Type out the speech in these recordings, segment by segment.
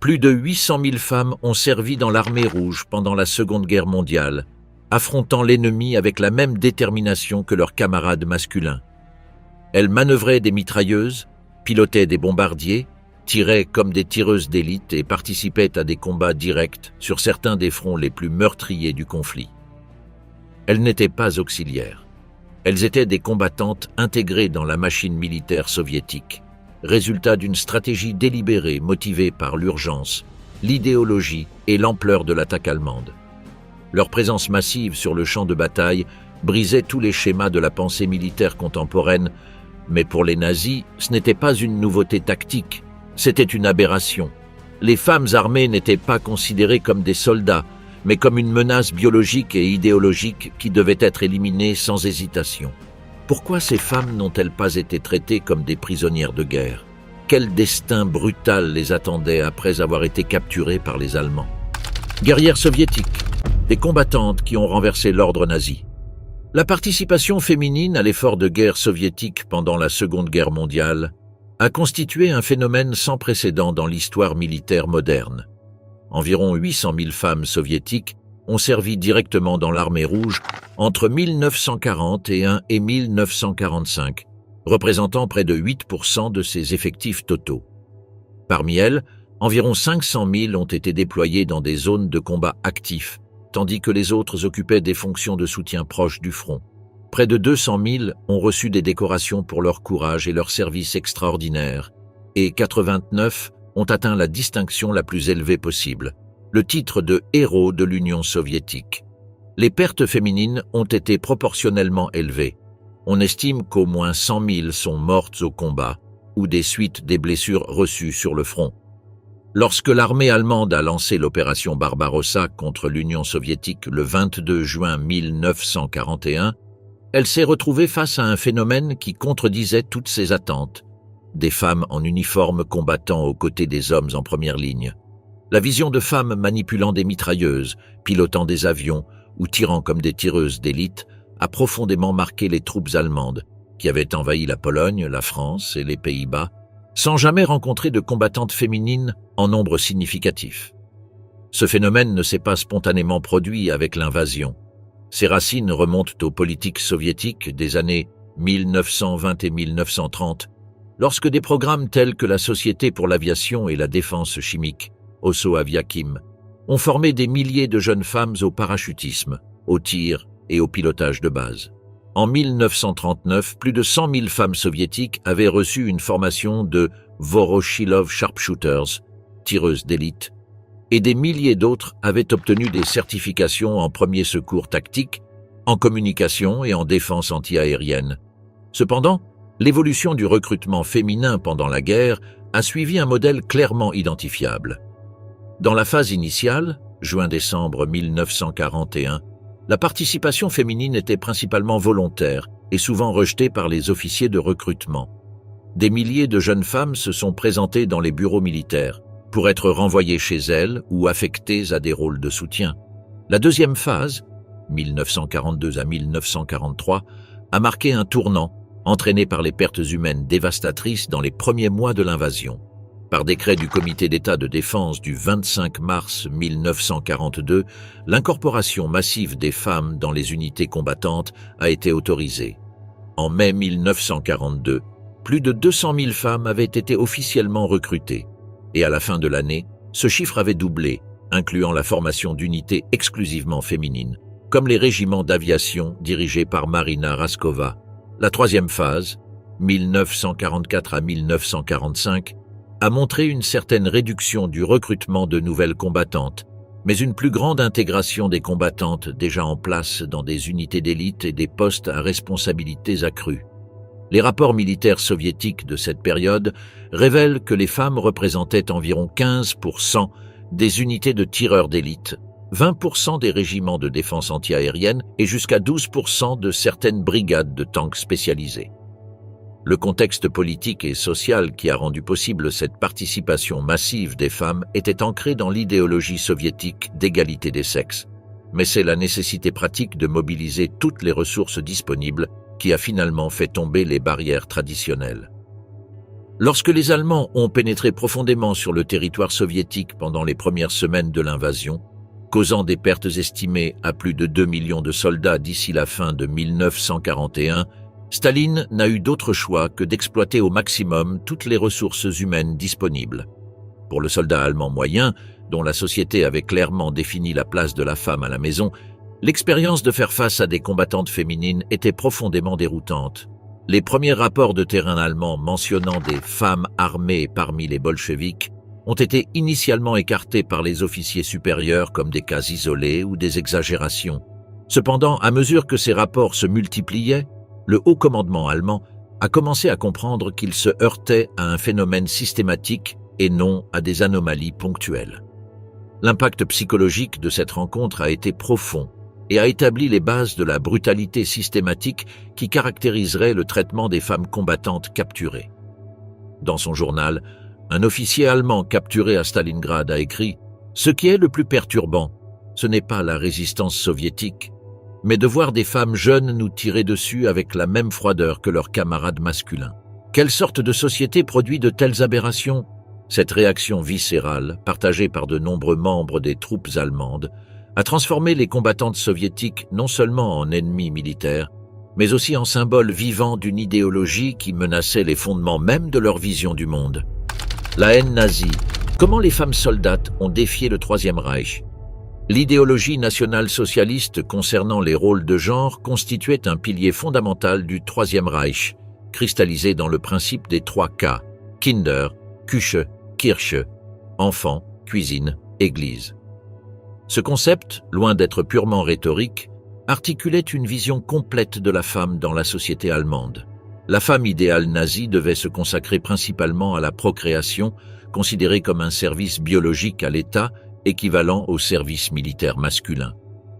Plus de 800 000 femmes ont servi dans l'armée rouge pendant la Seconde Guerre mondiale, affrontant l'ennemi avec la même détermination que leurs camarades masculins. Elles manœuvraient des mitrailleuses, pilotaient des bombardiers, tiraient comme des tireuses d'élite et participaient à des combats directs sur certains des fronts les plus meurtriers du conflit. Elles n'étaient pas auxiliaires. Elles étaient des combattantes intégrées dans la machine militaire soviétique, résultat d'une stratégie délibérée motivée par l'urgence, l'idéologie et l'ampleur de l'attaque allemande. Leur présence massive sur le champ de bataille brisait tous les schémas de la pensée militaire contemporaine, mais pour les nazis, ce n'était pas une nouveauté tactique, c'était une aberration. Les femmes armées n'étaient pas considérées comme des soldats, mais comme une menace biologique et idéologique qui devait être éliminée sans hésitation. Pourquoi ces femmes n'ont-elles pas été traitées comme des prisonnières de guerre? Quel destin brutal les attendait après avoir été capturées par les Allemands? Guerrières soviétiques, des combattantes qui ont renversé l'ordre nazi. La participation féminine à l'effort de guerre soviétique pendant la Seconde Guerre mondiale a constitué un phénomène sans précédent dans l'histoire militaire moderne. Environ 800 000 femmes soviétiques ont servi directement dans l'armée rouge entre 1941 et 1945, représentant près de 8% de ses effectifs totaux. Parmi elles, environ 500 000 ont été déployées dans des zones de combat actifs, tandis que les autres occupaient des fonctions de soutien proches du front. Près de 200 000 ont reçu des décorations pour leur courage et leur service extraordinaire, et 89 ont atteint la distinction la plus élevée possible, le titre de héros de l'Union soviétique. Les pertes féminines ont été proportionnellement élevées. On estime qu'au moins 100 000 sont mortes au combat ou des suites des blessures reçues sur le front. Lorsque l'armée allemande a lancé l'opération Barbarossa contre l'Union soviétique le 22 juin 1941, elle s'est retrouvée face à un phénomène qui contredisait toutes ses attentes. Des femmes en uniforme combattant aux côtés des hommes en première ligne. La vision de femmes manipulant des mitrailleuses, pilotant des avions ou tirant comme des tireuses d'élite a profondément marqué les troupes allemandes, qui avaient envahi la Pologne, la France et les Pays-Bas, sans jamais rencontrer de combattantes féminines en nombre significatif. Ce phénomène ne s'est pas spontanément produit avec l'invasion. Ses racines remontent aux politiques soviétiques des années 1920 et 1930, lorsque des programmes tels que la Société pour l'aviation et la défense chimique, Osso Aviakim, ont formé des milliers de jeunes femmes au parachutisme, au tir et au pilotage de base. En 1939, plus de 100 000 femmes soviétiques avaient reçu une formation de Voroshilov Sharpshooters, tireuses d'élite, et des milliers d'autres avaient obtenu des certifications en premiers secours tactiques, en communication et en défense antiaérienne. Cependant, l'évolution du recrutement féminin pendant la guerre a suivi un modèle clairement identifiable. Dans la phase initiale, juin-décembre 1941, la participation féminine était principalement volontaire et souvent rejetée par les officiers de recrutement. Des milliers de jeunes femmes se sont présentées dans les bureaux militaires pour être renvoyées chez elles ou affectées à des rôles de soutien. La deuxième phase, 1942 à 1943, a marqué un tournant entraîné par les pertes humaines dévastatrices dans les premiers mois de l'invasion. Par décret du Comité d'État de défense du 25 mars 1942, l'incorporation massive des femmes dans les unités combattantes a été autorisée. En mai 1942, plus de 200 000 femmes avaient été officiellement recrutées, et à la fin de l'année, ce chiffre avait doublé, incluant la formation d'unités exclusivement féminines, comme les régiments d'aviation dirigés par Marina Raskova. La troisième phase, 1944 à 1945, a montré une certaine réduction du recrutement de nouvelles combattantes, mais une plus grande intégration des combattantes déjà en place dans des unités d'élite et des postes à responsabilités accrues. Les rapports militaires soviétiques de cette période révèlent que les femmes représentaient environ 15% des unités de tireurs d'élite, 20% des régiments de défense antiaérienne et jusqu'à 12% de certaines brigades de tanks spécialisés. Le contexte politique et social qui a rendu possible cette participation massive des femmes était ancré dans l'idéologie soviétique d'égalité des sexes, mais c'est la nécessité pratique de mobiliser toutes les ressources disponibles qui a finalement fait tomber les barrières traditionnelles. Lorsque les Allemands ont pénétré profondément sur le territoire soviétique pendant les premières semaines de l'invasion, causant des pertes estimées à plus de 2 millions de soldats d'ici la fin de 1941, Staline n'a eu d'autre choix que d'exploiter au maximum toutes les ressources humaines disponibles. Pour le soldat allemand moyen, dont la société avait clairement défini la place de la femme à la maison, l'expérience de faire face à des combattantes féminines était profondément déroutante. Les premiers rapports de terrain allemands mentionnant des femmes armées parmi les bolcheviks ont été initialement écartés par les officiers supérieurs comme des cas isolés ou des exagérations. Cependant, à mesure que ces rapports se multipliaient, le haut commandement allemand a commencé à comprendre qu'il se heurtait à un phénomène systématique et non à des anomalies ponctuelles. L'impact psychologique de cette rencontre a été profond et a établi les bases de la brutalité systématique qui caractériserait le traitement des femmes combattantes capturées. Dans son journal, un officier allemand capturé à Stalingrad a écrit « Ce qui est le plus perturbant, ce n'est pas la résistance soviétique, mais de voir des femmes jeunes nous tirer dessus avec la même froideur que leurs camarades masculins. Quelle sorte de société produit de telles aberrations ? Cette réaction viscérale, partagée par de nombreux membres des troupes allemandes, a transformé les combattantes soviétiques non seulement en ennemis militaires, mais aussi en symboles vivants d'une idéologie qui menaçait les fondements même de leur vision du monde. La haine nazie. Comment les femmes soldates ont défié le Troisième Reich ? L'idéologie nationale-socialiste concernant les rôles de genre constituait un pilier fondamental du Troisième Reich, cristallisé dans le principe des 3 K, Kinder, Küche, Kirche, enfants, cuisine, église. Ce concept, loin d'être purement rhétorique, articulait une vision complète de la femme dans la société allemande. La femme idéale nazie devait se consacrer principalement à la procréation, considérée comme un service biologique à l'État, équivalent au service militaire masculin.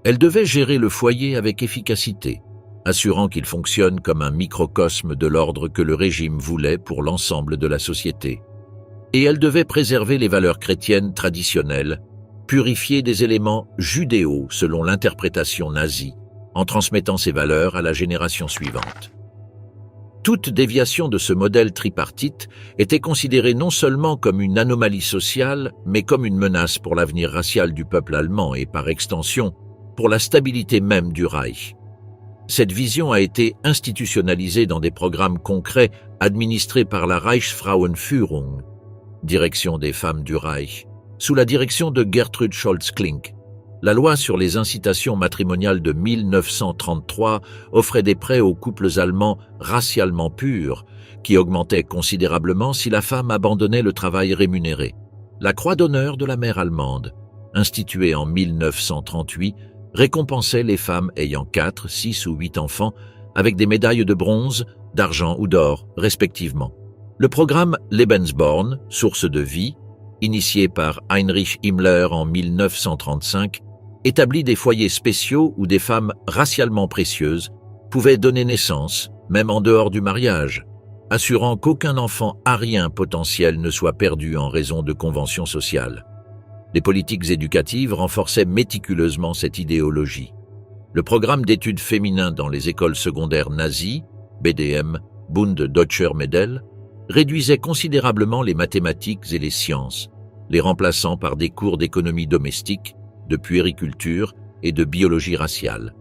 Elle devait gérer le foyer avec efficacité, assurant qu'il fonctionne comme un microcosme de l'ordre que le régime voulait pour l'ensemble de la société. Et elle devait préserver les valeurs chrétiennes traditionnelles, purifier des éléments judéaux selon l'interprétation nazie, en transmettant ces valeurs à la génération suivante. Toute déviation de ce modèle tripartite était considérée non seulement comme une anomalie sociale, mais comme une menace pour l'avenir racial du peuple allemand et, par extension, pour la stabilité même du Reich. Cette vision a été institutionnalisée dans des programmes concrets administrés par la Reichsfrauenführung, direction des femmes du Reich, sous la direction de Gertrude Scholz-Klink. La loi sur les incitations matrimoniales de 1933 offrait des prêts aux couples allemands racialement purs, qui augmentaient considérablement si la femme abandonnait le travail rémunéré. La Croix d'honneur de la mère allemande, instituée en 1938, récompensait les femmes ayant 4, 6 ou 8 enfants avec des médailles de bronze, d'argent ou d'or, respectivement. Le programme Lebensborn, source de vie, initié par Heinrich Himmler en 1935, établit des foyers spéciaux où des femmes racialement précieuses pouvaient donner naissance, même en dehors du mariage, assurant qu'aucun enfant arien potentiel ne soit perdu en raison de conventions sociales. Les politiques éducatives renforçaient méticuleusement cette idéologie. Le programme d'études féminins dans les écoles secondaires nazies, BDM, Bund Deutscher Mädel, réduisait considérablement les mathématiques et les sciences, les remplaçant par des cours d'économie domestique, de puériculture et de biologie raciale.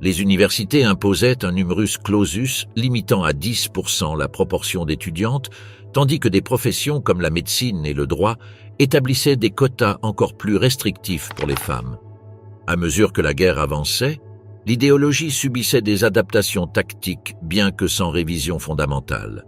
Les universités imposaient un numerus clausus limitant à 10% la proportion d'étudiantes, tandis que des professions comme la médecine et le droit établissaient des quotas encore plus restrictifs pour les femmes. À mesure que la guerre avançait, l'idéologie subissait des adaptations tactiques bien que sans révision fondamentale.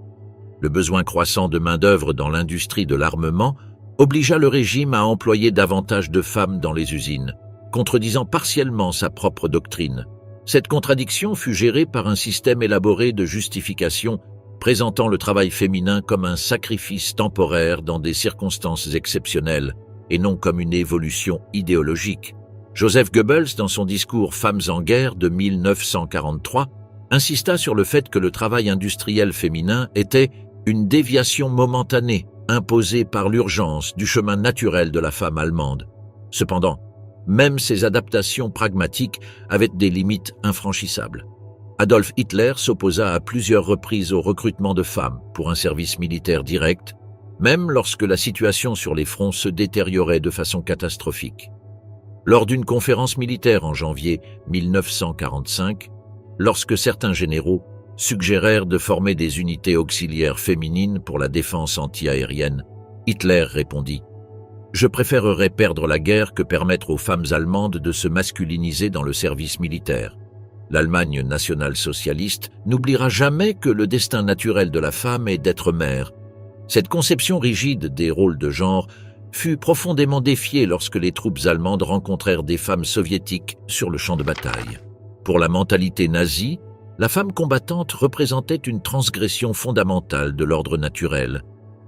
Le besoin croissant de main-d'œuvre dans l'industrie de l'armement obligea le régime à employer davantage de femmes dans les usines, contredisant partiellement sa propre doctrine. Cette contradiction fut gérée par un système élaboré de justification présentant le travail féminin comme un sacrifice temporaire dans des circonstances exceptionnelles et non comme une évolution idéologique. Joseph Goebbels, dans son discours « Femmes en guerre » de 1943, insista sur le fait que le travail industriel féminin était une déviation momentanée imposée par l'urgence du chemin naturel de la femme allemande. Cependant, même ces adaptations pragmatiques avaient des limites infranchissables. Adolf Hitler s'opposa à plusieurs reprises au recrutement de femmes pour un service militaire direct, même lorsque la situation sur les fronts se détériorait de façon catastrophique. Lors d'une conférence militaire en janvier 1945, lorsque certains généraux suggérèrent de former des unités auxiliaires féminines pour la défense anti-aérienne, Hitler répondit « Je préférerais perdre la guerre que permettre aux femmes allemandes de se masculiniser dans le service militaire. L'Allemagne nationale-socialiste n'oubliera jamais que le destin naturel de la femme est d'être mère. » Cette conception rigide des rôles de genre fut profondément défiée lorsque les troupes allemandes rencontrèrent des femmes soviétiques sur le champ de bataille. Pour la mentalité nazie, la femme combattante représentait une transgression fondamentale de l'ordre naturel,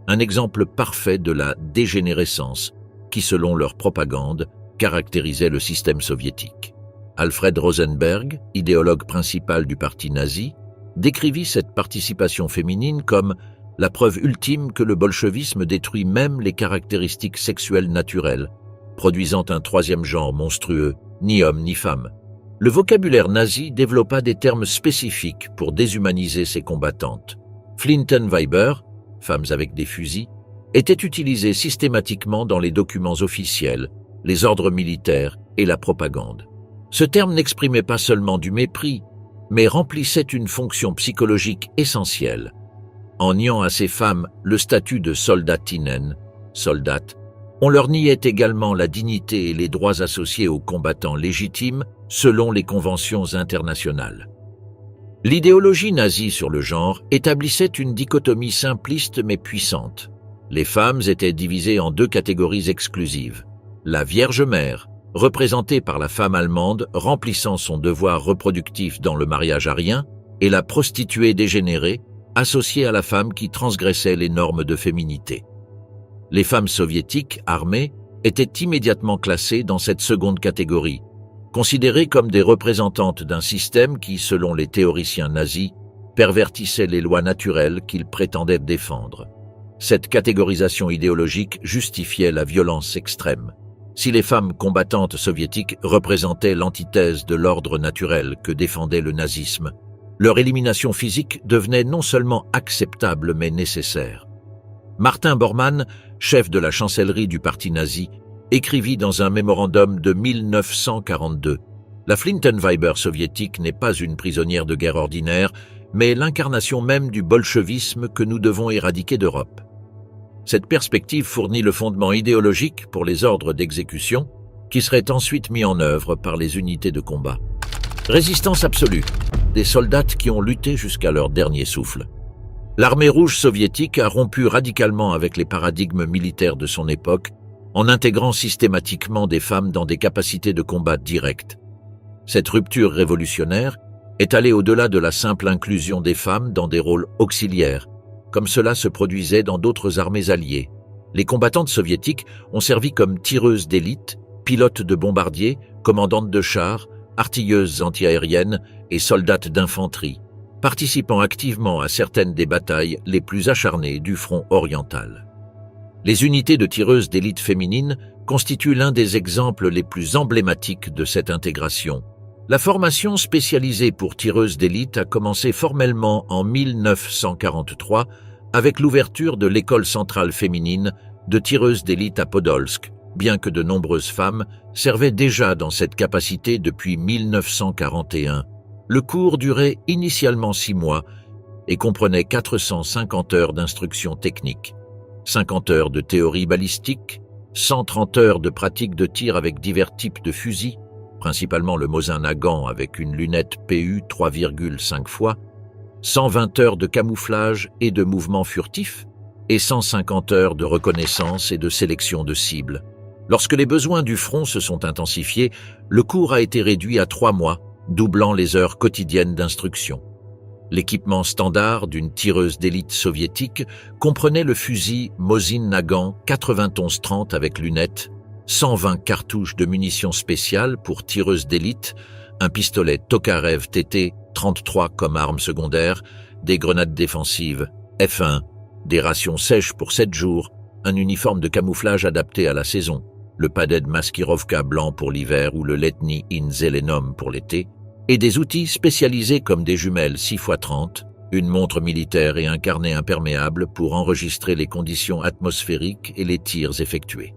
un exemple parfait de la dégénérescence qui, selon leur propagande, caractérisait le système soviétique. Alfred Rosenberg, idéologue principal du parti nazi, décrivit cette participation féminine comme la preuve ultime que le bolchevisme détruit même les caractéristiques sexuelles naturelles, produisant un troisième genre monstrueux, ni homme ni femme. Le vocabulaire nazi développa des termes spécifiques pour déshumaniser ces combattantes. Flintenweiber, femmes avec des fusils, était utilisé systématiquement dans les documents officiels, les ordres militaires et la propagande. Ce terme n'exprimait pas seulement du mépris, mais remplissait une fonction psychologique essentielle. En niant à ces femmes le statut de soldatinnen, soldate, on leur niait également la dignité et les droits associés aux combattants légitimes selon les conventions internationales. L'idéologie nazie sur le genre établissait une dichotomie simpliste mais puissante. Les femmes étaient divisées en deux catégories exclusives. La Vierge Mère, représentée par la femme allemande remplissant son devoir reproductif dans le mariage arien, et la prostituée dégénérée, associée à la femme qui transgressait les normes de féminité. Les femmes soviétiques armées étaient immédiatement classées dans cette seconde catégorie, considérées comme des représentantes d'un système qui, selon les théoriciens nazis, pervertissait les lois naturelles qu'ils prétendaient défendre. Cette catégorisation idéologique justifiait la violence extrême. Si les femmes combattantes soviétiques représentaient l'antithèse de l'ordre naturel que défendait le nazisme, leur élimination physique devenait non seulement acceptable mais nécessaire. Martin Bormann, chef de la chancellerie du parti nazi, écrivit dans un mémorandum de 1942 « La Flintenweiber soviétique n'est pas une prisonnière de guerre ordinaire, mais l'incarnation même du bolchevisme que nous devons éradiquer d'Europe. » Cette perspective fournit le fondement idéologique pour les ordres d'exécution qui seraient ensuite mis en œuvre par les unités de combat. Résistance absolue, des soldats qui ont lutté jusqu'à leur dernier souffle. L'armée rouge soviétique a rompu radicalement avec les paradigmes militaires de son époque en intégrant systématiquement des femmes dans des capacités de combat directes. Cette rupture révolutionnaire est allée au-delà de la simple inclusion des femmes dans des rôles auxiliaires, comme cela se produisait dans d'autres armées alliées. Les combattantes soviétiques ont servi comme tireuses d'élite, pilotes de bombardiers, commandantes de chars, artilleuses antiaériennes et soldates d'infanterie, participant activement à certaines des batailles les plus acharnées du front oriental. Les unités de tireuses d'élite féminines constituent l'un des exemples les plus emblématiques de cette intégration. La formation spécialisée pour tireuses d'élite a commencé formellement en 1943 avec l'ouverture de l'école centrale féminine de tireuses d'élite à Podolsk, bien que de nombreuses femmes servaient déjà dans cette capacité depuis 1941. Le cours durait initialement 6 mois et comprenait 450 heures d'instruction technique, 50 heures de théorie balistique, 130 heures de pratique de tir avec divers types de fusils, principalement le Mosin Nagant avec une lunette PU 3,5 fois, 120 heures de camouflage et de mouvements furtifs, et 150 heures de reconnaissance et de sélection de cibles. Lorsque les besoins du front se sont intensifiés, le cours a été réduit à 3 mois, doublant les heures quotidiennes d'instruction. L'équipement standard d'une tireuse d'élite soviétique comprenait le fusil Mosin Nagant 91-30 avec lunettes, 120 cartouches de munitions spéciales pour tireuses d'élite, un pistolet Tokarev TT 33 comme arme secondaire, des grenades défensives F1, des rations sèches pour 7 jours, un uniforme de camouflage adapté à la saison, le paded Maskirovka blanc pour l'hiver ou le Letni in Zelenum pour l'été, et des outils spécialisés comme des jumelles 6x30, une montre militaire et un carnet imperméable pour enregistrer les conditions atmosphériques et les tirs effectués.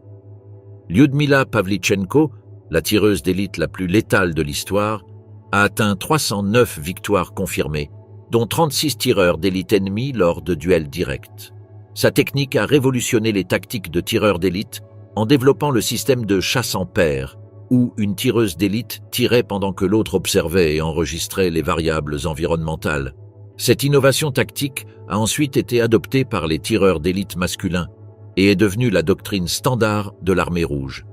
Lyudmila Pavlychenko, la tireuse d'élite la plus létale de l'histoire, a atteint 309 victoires confirmées, dont 36 tireurs d'élite ennemis lors de duels directs. Sa technique a révolutionné les tactiques de tireurs d'élite en développant le système de chasse en paire, où une tireuse d'élite tirait pendant que l'autre observait et enregistrait les variables environnementales. Cette innovation tactique a ensuite été adoptée par les tireurs d'élite masculins et est devenue la doctrine standard de l'armée rouge.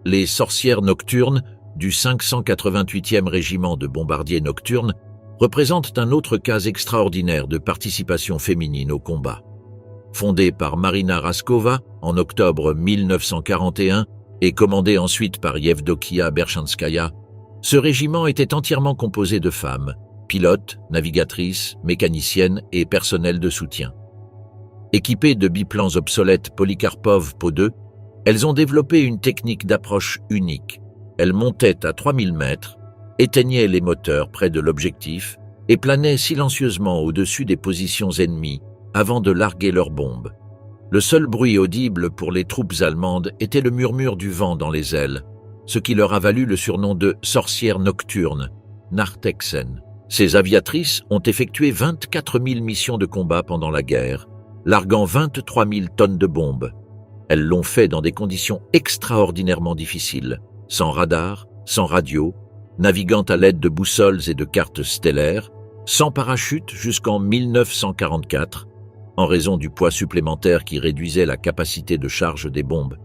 Les sorcières nocturnes du 588e régiment de bombardiers nocturnes représentent un autre cas extraordinaire de participation féminine au combat. Fondée par Marina Raskova en octobre 1941 et commandée ensuite par Yevdokia Berchanskaya, ce régiment était entièrement composé de femmes, pilotes, navigatrices, mécaniciennes et personnel de soutien. Équipées de biplans obsolètes Polikarpov Po-2, elles ont développé une technique d'approche unique. Elles montaient à 3000 mètres, éteignaient les moteurs près de l'objectif et planaient silencieusement au-dessus des positions ennemies avant de larguer leurs bombes. Le seul bruit audible pour les troupes allemandes était le murmure du vent dans les ailes, ce qui leur a valu le surnom de « sorcières nocturnes », Nachthexen. Ces aviatrices ont effectué 24 000 missions de combat pendant la guerre, larguant 23 000 tonnes de bombes. Elles l'ont fait dans des conditions extraordinairement difficiles, sans radar, sans radio, naviguant à l'aide de boussoles et de cartes stellaires, sans parachute jusqu'en 1944, en raison du poids supplémentaire qui réduisait la capacité de charge des bombes,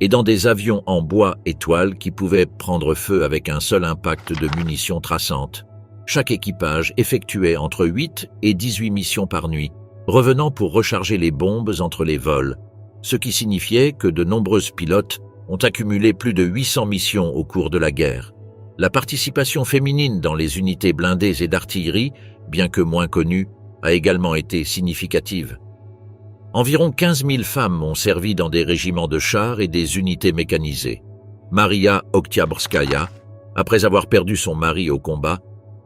et dans des avions en bois et toile qui pouvaient prendre feu avec un seul impact de munitions traçantes. Chaque équipage effectuait entre 8 et 18 missions par nuit, revenant pour recharger les bombes entre les vols, ce qui signifiait que de nombreuses pilotes ont accumulé plus de 800 missions au cours de la guerre. La participation féminine dans les unités blindées et d'artillerie, bien que moins connue, a également été significative. Environ 15 000 femmes ont servi dans des régiments de chars et des unités mécanisées. Maria Oktyabrskaya, après avoir perdu son mari au combat,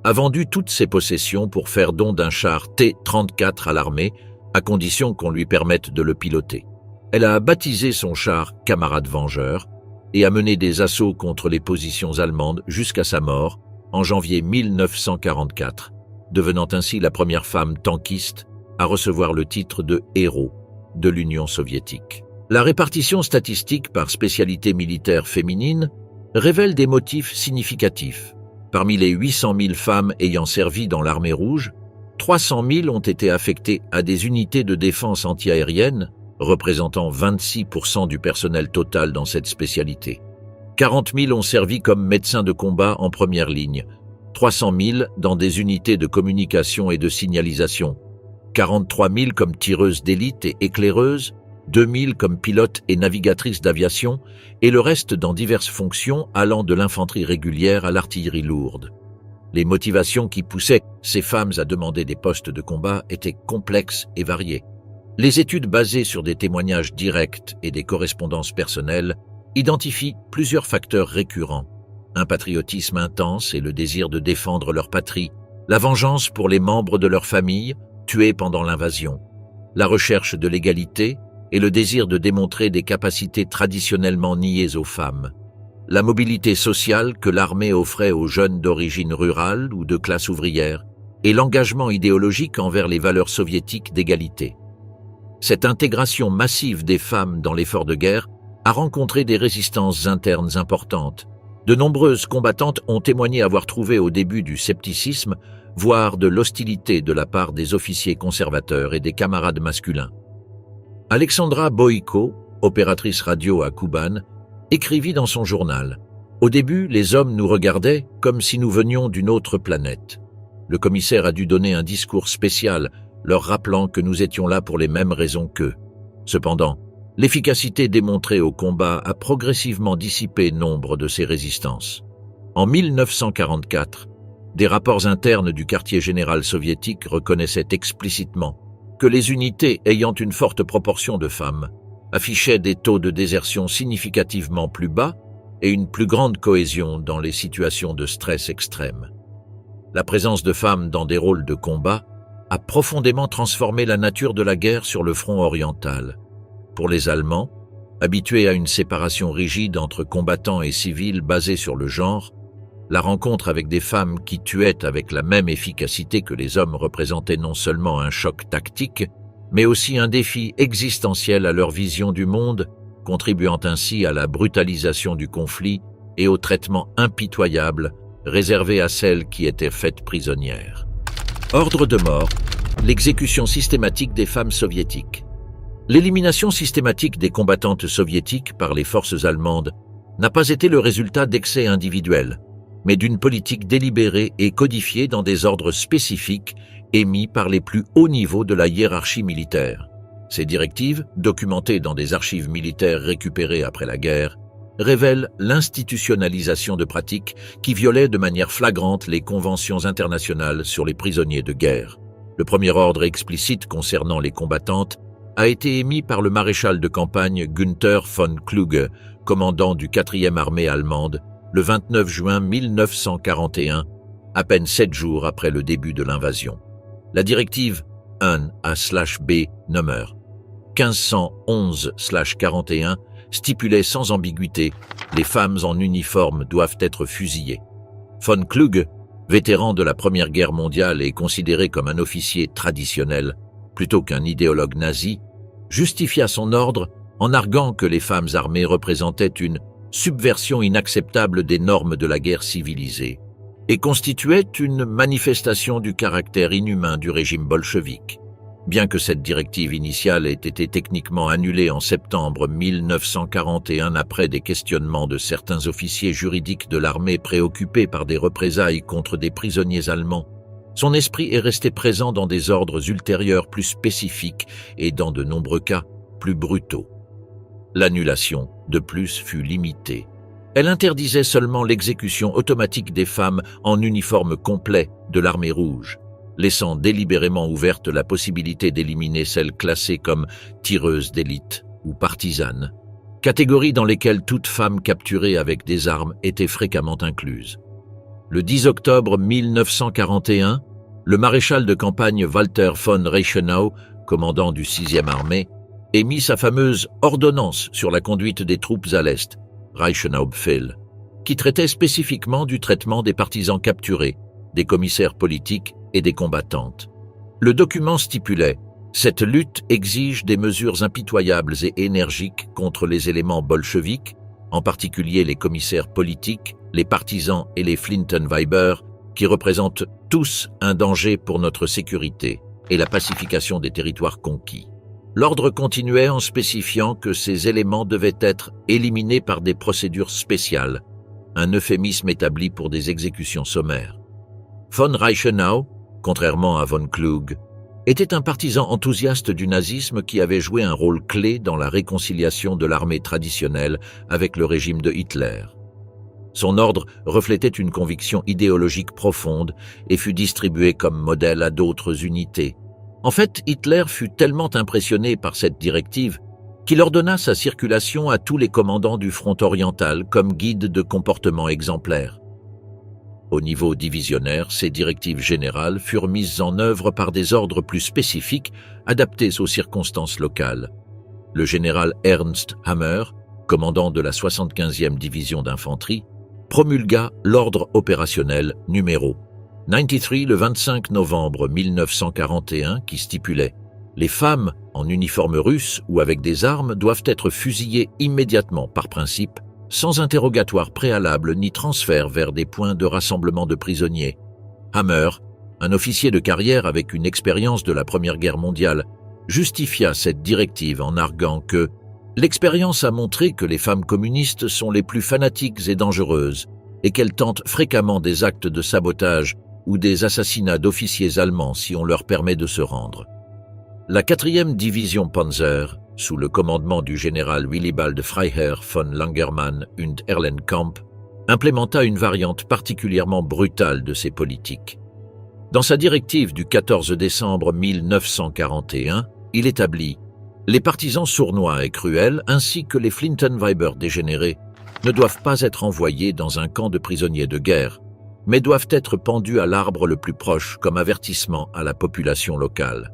a vendu toutes ses possessions pour faire don d'un char T-34 à l'armée, à condition qu'on lui permette de le piloter. Elle a baptisé son char « Camarade Vengeur » et a mené des assauts contre les positions allemandes jusqu'à sa mort en janvier 1944, devenant ainsi la première femme tankiste à recevoir le titre de héros de l'Union soviétique. La répartition statistique par spécialité militaire féminine révèle des motifs significatifs. Parmi les 800 000 femmes ayant servi dans l'armée rouge, 300 000 ont été affectées à des unités de défense antiaérienne, représentant 26% du personnel total dans cette spécialité. 40 000 ont servi comme médecins de combat en première ligne, 300 000 dans des unités de communication et de signalisation, 43 000 comme tireuses d'élite et éclaireuses, 2 000 comme pilotes et navigatrices d'aviation, et le reste dans diverses fonctions allant de l'infanterie régulière à l'artillerie lourde. Les motivations qui poussaient ces femmes à demander des postes de combat étaient complexes et variées. Les études basées sur des témoignages directs et des correspondances personnelles identifient plusieurs facteurs récurrents: un patriotisme intense et le désir de défendre leur patrie, la vengeance pour les membres de leur famille tués pendant l'invasion, la recherche de l'égalité et le désir de démontrer des capacités traditionnellement niées aux femmes, la mobilité sociale que l'armée offrait aux jeunes d'origine rurale ou de classe ouvrière, et l'engagement idéologique envers les valeurs soviétiques d'égalité. Cette intégration massive des femmes dans l'effort de guerre a rencontré des résistances internes importantes. De nombreuses combattantes ont témoigné avoir trouvé au début du scepticisme, voire de l'hostilité de la part des officiers conservateurs et des camarades masculins. Alexandra Boyko, opératrice radio à Kuban, écrivit dans son journal « Au début, les hommes nous regardaient comme si nous venions d'une autre planète. Le commissaire a dû donner un discours spécial, leur rappelant que nous étions là pour les mêmes raisons qu'eux. Cependant, l'efficacité démontrée au combat a progressivement dissipé nombre de ces résistances. En 1944, des rapports internes du quartier général soviétique reconnaissaient explicitement que les unités ayant une forte proportion de femmes affichaient des taux de désertion significativement plus bas et une plus grande cohésion dans les situations de stress extrême. La présence de femmes dans des rôles de combat a profondément transformé la nature de la guerre sur le front oriental. Pour les Allemands, habitués à une séparation rigide entre combattants et civils basée sur le genre, la rencontre avec des femmes qui tuaient avec la même efficacité que les hommes représentait non seulement un choc tactique, mais aussi un défi existentiel à leur vision du monde, contribuant ainsi à la brutalisation du conflit et au traitement impitoyable réservé à celles qui étaient faites prisonnières. Ordre de mort, l'exécution systématique des femmes soviétiques. L'élimination systématique des combattantes soviétiques par les forces allemandes n'a pas été le résultat d'excès individuels, mais d'une politique délibérée et codifiée dans des ordres spécifiques émis par les plus hauts niveaux de la hiérarchie militaire. Ces directives, documentées dans des archives militaires récupérées après la guerre, révèlent l'institutionnalisation de pratiques qui violaient de manière flagrante les conventions internationales sur les prisonniers de guerre. Le premier ordre explicite concernant les combattantes a été émis par le maréchal de campagne Günther von Kluge, commandant du 4e armée allemande, le 29 juin 1941, à peine 7 jours après le début de l'invasion. La directive 1A/B nr. 1511/41 stipulait sans ambiguïté « Les femmes en uniforme doivent être fusillées ». Von Kluge, vétéran de la Première Guerre mondiale et considéré comme un officier traditionnel, plutôt qu'un idéologue nazi, justifia son ordre en arguant que les femmes armées représentaient une subversion inacceptable des normes de la guerre civilisée et constituaient une manifestation du caractère inhumain du régime bolchevique. Bien que cette directive initiale ait été techniquement annulée en septembre 1941 après des questionnements de certains officiers juridiques de l'armée préoccupés par des représailles contre des prisonniers allemands, son esprit est resté présent dans des ordres ultérieurs plus spécifiques et dans de nombreux cas plus brutaux. L'annulation, de plus, fut limitée. Elle interdisait seulement l'exécution automatique des femmes en uniforme complet de l'armée rouge, laissant délibérément ouverte la possibilité d'éliminer celles classées comme tireuses d'élite ou partisanes, catégories dans lesquelles toute femme capturée avec des armes était fréquemment incluse. Le 10 octobre 1941, le maréchal de campagne Walter von Reichenau, commandant du 6e armée, émit sa fameuse ordonnance sur la conduite des troupes à l'Est, Reichenau-Befehl, qui traitait spécifiquement du traitement des partisans capturés, des commissaires politiques et des combattantes. Le document stipulait « Cette lutte exige des mesures impitoyables et énergiques contre les éléments bolcheviques, en particulier les commissaires politiques, les partisans et les Flintenweiber, qui représentent tous un danger pour notre sécurité et la pacification des territoires conquis. » L'ordre continuait en spécifiant que ces éléments devaient être éliminés par des procédures spéciales, un euphémisme établi pour des exécutions sommaires. Von Reichenau, contrairement à von Kluge, était un partisan enthousiaste du nazisme qui avait joué un rôle clé dans la réconciliation de l'armée traditionnelle avec le régime de Hitler. Son ordre reflétait une conviction idéologique profonde et fut distribué comme modèle à d'autres unités. En fait, Hitler fut tellement impressionné par cette directive qu'il ordonna sa circulation à tous les commandants du front oriental comme guide de comportement exemplaire. Au niveau divisionnaire, ces directives générales furent mises en œuvre par des ordres plus spécifiques adaptés aux circonstances locales. Le général Ernst Hammer, commandant de la 75e division d'infanterie, promulgua l'ordre opérationnel numéro 93 le 25 novembre 1941 qui stipulait « Les femmes en uniforme russe ou avec des armes doivent être fusillées immédiatement par principe, sans interrogatoire préalable ni transfert vers des points de rassemblement de prisonniers. » Hammer, un officier de carrière avec une expérience de la Première Guerre mondiale, justifia cette directive en arguant que « L'expérience a montré que les femmes communistes sont les plus fanatiques et dangereuses et qu'elles tentent fréquemment des actes de sabotage ou des assassinats d'officiers allemands si on leur permet de se rendre. » La 4e division Panzer, sous le commandement du général Willibald Freiherr von Langermann und Erlenkamp, implémenta une variante particulièrement brutale de ces politiques. Dans sa directive du 14 décembre 1941, il établit « Les partisans sournois et cruels ainsi que les Flintenweiber dégénérés ne doivent pas être envoyés dans un camp de prisonniers de guerre, mais doivent être pendues à l'arbre le plus proche comme avertissement à la population locale.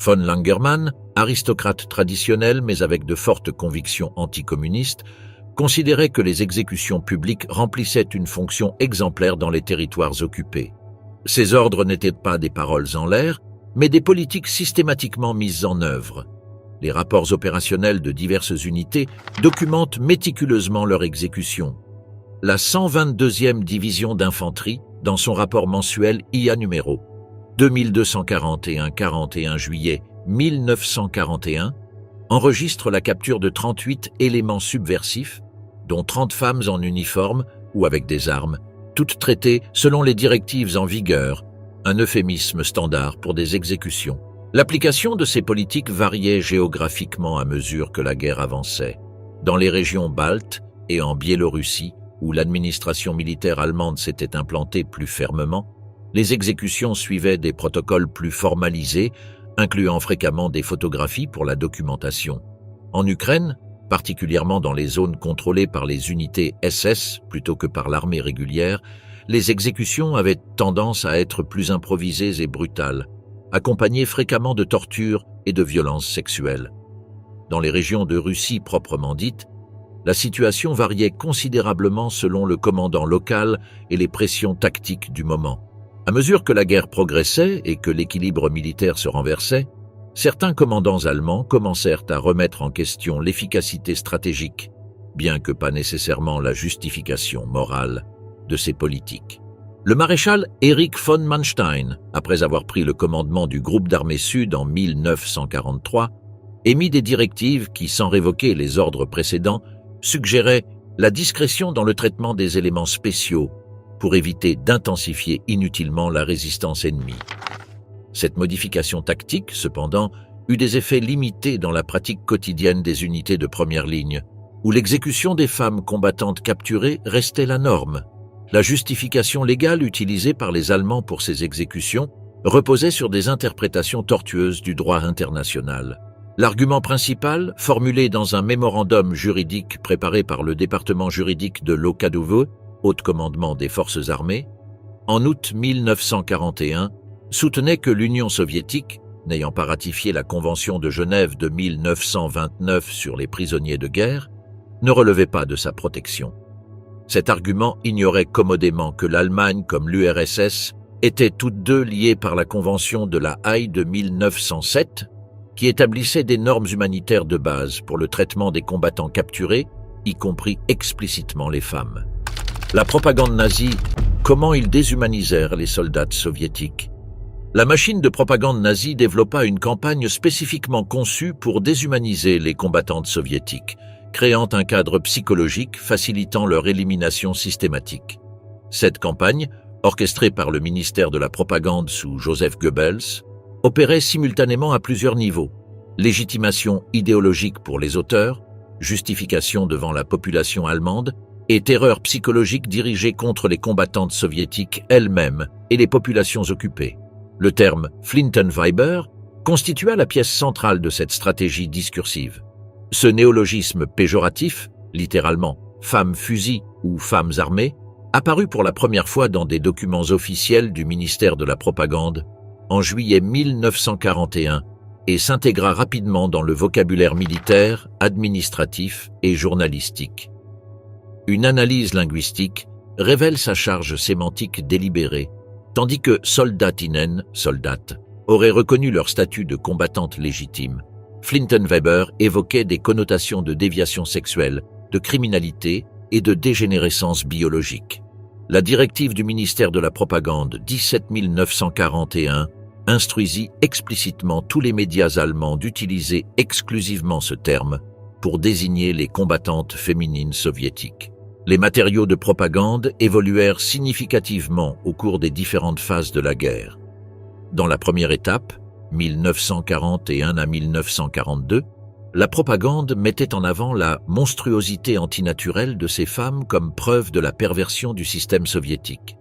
Von Langermann, aristocrate traditionnel mais avec de fortes convictions anticommunistes, considérait que les exécutions publiques remplissaient une fonction exemplaire dans les territoires occupés. Ces ordres n'étaient pas des paroles en l'air, mais des politiques systématiquement mises en œuvre. Les rapports opérationnels de diverses unités documentent méticuleusement leur exécution. La 122e division d'infanterie, dans son rapport mensuel IA numéro 2241-41 juillet 1941, enregistre la capture de 38 éléments subversifs, dont 30 femmes en uniforme ou avec des armes, toutes traitées selon les directives en vigueur, un euphémisme standard pour des exécutions. L'application de ces politiques variait géographiquement à mesure que la guerre avançait. Dans les régions baltes et en Biélorussie, où l'administration militaire allemande s'était implantée plus fermement, les exécutions suivaient des protocoles plus formalisés, incluant fréquemment des photographies pour la documentation. En Ukraine, particulièrement dans les zones contrôlées par les unités SS plutôt que par l'armée régulière, les exécutions avaient tendance à être plus improvisées et brutales, accompagnées fréquemment de tortures et de violences sexuelles. Dans les régions de Russie proprement dites, la situation variait considérablement selon le commandant local et les pressions tactiques du moment. À mesure que la guerre progressait et que l'équilibre militaire se renversait, certains commandants allemands commencèrent à remettre en question l'efficacité stratégique, bien que pas nécessairement la justification morale, de ces politiques. Le maréchal Erich von Manstein, après avoir pris le commandement du groupe d'armées sud en 1943, émit des directives qui, sans révoquer les ordres précédents, suggéraient la discrétion dans le traitement des éléments spéciaux pour éviter d'intensifier inutilement la résistance ennemie. Cette modification tactique, cependant, eut des effets limités dans la pratique quotidienne des unités de première ligne, où l'exécution des femmes combattantes capturées restait la norme. La justification légale utilisée par les Allemands pour ces exécutions reposait sur des interprétations tortueuses du droit international. L'argument principal, formulé dans un mémorandum juridique préparé par le département juridique de l'OKW, Haut Commandement des Forces armées, en août 1941, soutenait que l'Union soviétique, n'ayant pas ratifié la Convention de Genève de 1929 sur les prisonniers de guerre, ne relevait pas de sa protection. Cet argument ignorait commodément que l'Allemagne comme l'URSS étaient toutes deux liées par la Convention de la Haye de 1907, qui établissait des normes humanitaires de base pour le traitement des combattants capturés, y compris explicitement les femmes. La propagande nazie, comment ils déshumanisèrent les soldats soviétiques. La machine de propagande nazie développa une campagne spécifiquement conçue pour déshumaniser les combattantes soviétiques, créant un cadre psychologique facilitant leur élimination systématique. Cette campagne, orchestrée par le ministère de la Propagande sous Joseph Goebbels, opérait simultanément à plusieurs niveaux: légitimation idéologique pour les auteurs, justification devant la population allemande et terreur psychologique dirigée contre les combattantes soviétiques elles-mêmes et les populations occupées. Le terme « Flintenweiber » constitua la pièce centrale de cette stratégie discursive. Ce néologisme péjoratif, littéralement « femmes-fusil » ou « femmes armées », apparut pour la première fois dans des documents officiels du ministère de la Propagande en juillet 1941 et s'intégra rapidement dans le vocabulaire militaire, administratif et journalistique. Une analyse linguistique révèle sa charge sémantique délibérée, tandis que Soldatinen, soldates, auraient reconnu leur statut de combattantes légitimes. Flintenweiber évoquait des connotations de déviation sexuelle, de criminalité et de dégénérescence biologique. La directive du ministère de la Propagande 17941 instruisit explicitement tous les médias allemands d'utiliser exclusivement ce terme pour désigner les combattantes féminines soviétiques. Les matériaux de propagande évoluèrent significativement au cours des différentes phases de la guerre. Dans la première étape, 1941 à 1942, la propagande mettait en avant la monstruosité antinaturelle de ces femmes comme preuve de la perversion du système soviétique.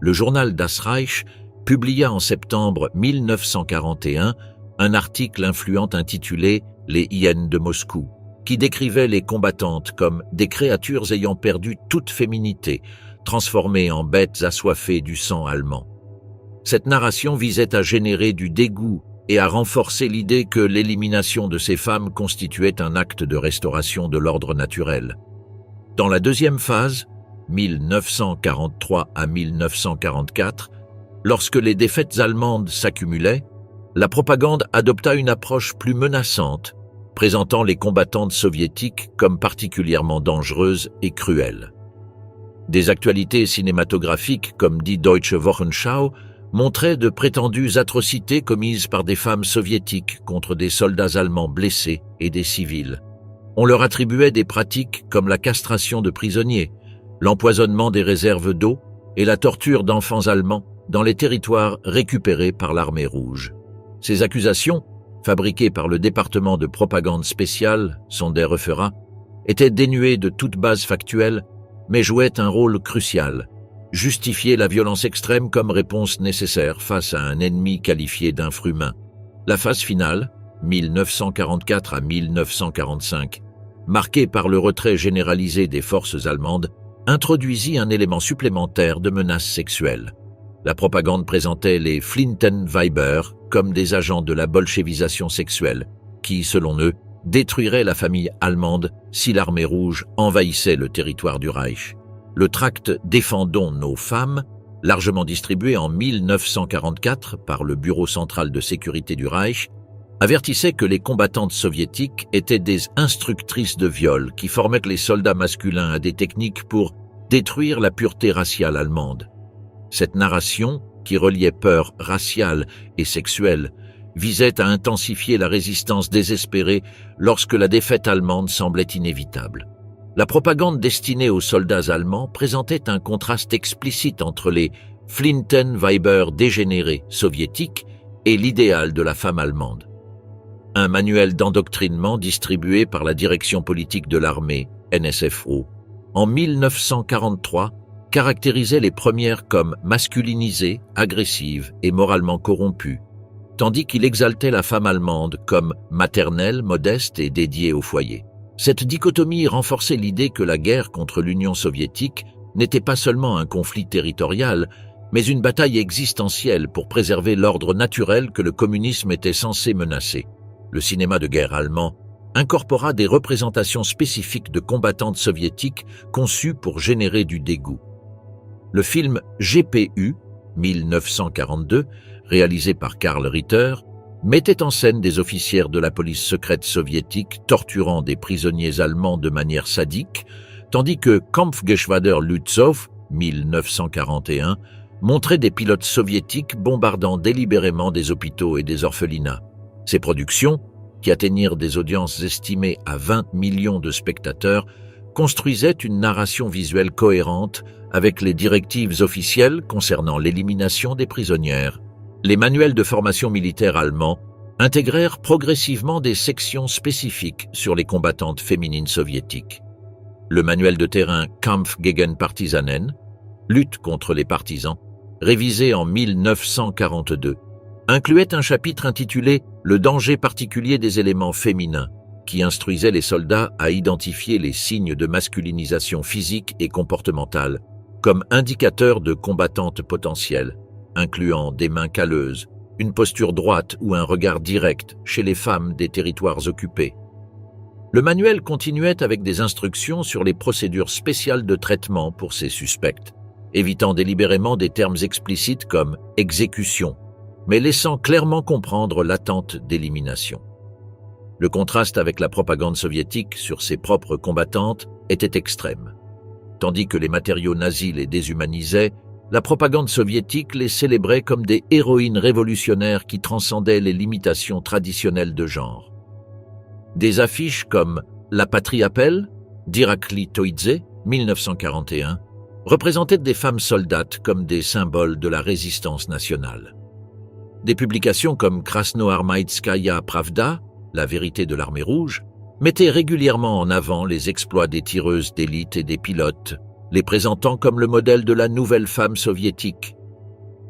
Le journal Das Reich publia en septembre 1941 un article influent intitulé « Les hyènes de Moscou », qui décrivait les combattantes comme des créatures ayant perdu toute féminité, transformées en bêtes assoiffées du sang allemand. Cette narration visait à générer du dégoût et à renforcer l'idée que l'élimination de ces femmes constituait un acte de restauration de l'ordre naturel. Dans la deuxième phase, 1943 à 1944, lorsque les défaites allemandes s'accumulaient, la propagande adopta une approche plus menaçante, présentant les combattantes soviétiques comme particulièrement dangereuses et cruelles. Des actualités cinématographiques comme Die Deutsche Wochenschau montraient de prétendues atrocités commises par des femmes soviétiques contre des soldats allemands blessés et des civils. On leur attribuait des pratiques comme la castration de prisonniers, l'empoisonnement des réserves d'eau et la torture d'enfants allemands dans les territoires récupérés par l'armée rouge. Ces accusations, fabriquées par le département de propagande spéciale, Sonderreferat, étaient dénuées de toute base factuelle, mais jouaient un rôle crucial, justifier la violence extrême comme réponse nécessaire face à un ennemi qualifié d'infrumain. La phase finale, 1944 à 1945, marquée par le retrait généralisé des forces allemandes, introduisit un élément supplémentaire de menace sexuelle. La propagande présentait les Flintenweiber comme des agents de la bolchevisation sexuelle, qui, selon eux, détruiraient la famille allemande si l'armée rouge envahissait le territoire du Reich. Le tract « Défendons nos femmes », largement distribué en 1944 par le Bureau central de sécurité du Reich, avertissait que les combattantes soviétiques étaient des instructrices de viol qui formaient les soldats masculins à des techniques pour détruire la pureté raciale allemande. Cette narration, qui reliait peur raciale et sexuelle, visait à intensifier la résistance désespérée lorsque la défaite allemande semblait inévitable. La propagande destinée aux soldats allemands présentait un contraste explicite entre les Flintenweiber dégénérés soviétiques et l'idéal de la femme allemande. Un manuel d'endoctrinement distribué par la direction politique de l'armée, NSFO, en 1943, caractérisait les premières comme masculinisées, agressives et moralement corrompues, tandis qu'il exaltait la femme allemande comme maternelle, modeste et dédiée au foyer. Cette dichotomie renforçait l'idée que la guerre contre l'Union soviétique n'était pas seulement un conflit territorial, mais une bataille existentielle pour préserver l'ordre naturel que le communisme était censé menacer. Le cinéma de guerre allemand incorpora des représentations spécifiques de combattantes soviétiques conçues pour générer du dégoût. Le film GPU, 1942, réalisé par Karl Ritter, mettait en scène des officiers de la police secrète soviétique torturant des prisonniers allemands de manière sadique, tandis que Kampfgeschwader Lützow, 1941, montrait des pilotes soviétiques bombardant délibérément des hôpitaux et des orphelinats. Ces productions, qui atteignirent des audiences estimées à 20 millions de spectateurs, construisaient une narration visuelle cohérente avec les directives officielles concernant l'élimination des prisonnières. Les manuels de formation militaire allemands intégrèrent progressivement des sections spécifiques sur les combattantes féminines soviétiques. Le manuel de terrain Kampf gegen Partisanen, lutte contre les partisans, révisé en 1942, incluait un chapitre intitulé « Le danger particulier des éléments féminins » qui instruisait les soldats à identifier les signes de masculinisation physique et comportementale comme indicateurs de combattantes potentielles, incluant des mains calleuses, une posture droite ou un regard direct chez les femmes des territoires occupés. Le manuel continuait avec des instructions sur les procédures spéciales de traitement pour ces suspects, évitant délibérément des termes explicites comme « exécution », mais laissant clairement comprendre l'attente d'élimination. Le contraste avec la propagande soviétique sur ses propres combattantes était extrême. Tandis que les matériaux nazis les déshumanisaient, la propagande soviétique les célébrait comme des héroïnes révolutionnaires qui transcendaient les limitations traditionnelles de genre. Des affiches comme « La patrie appelle » d'Irakli Toidze, 1941, représentaient des femmes soldates comme des symboles de la résistance nationale. Des publications comme Krasnoarmaïtskaya Pravda, la vérité de l'armée rouge, mettaient régulièrement en avant les exploits des tireuses d'élite et des pilotes, les présentant comme le modèle de la nouvelle femme soviétique.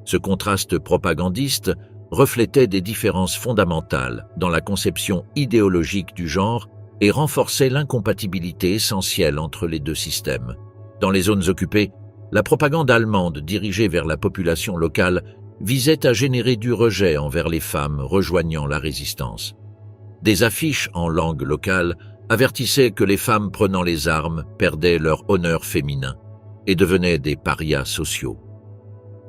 Ce contraste propagandiste reflétait des différences fondamentales dans la conception idéologique du genre et renforçait l'incompatibilité essentielle entre les deux systèmes. Dans les zones occupées, La propagande allemande dirigée vers la population locale visait à générer du rejet envers les femmes rejoignant la résistance. Des affiches en langue locale avertissaient que les femmes prenant les armes perdaient leur honneur féminin et devenaient des parias sociaux.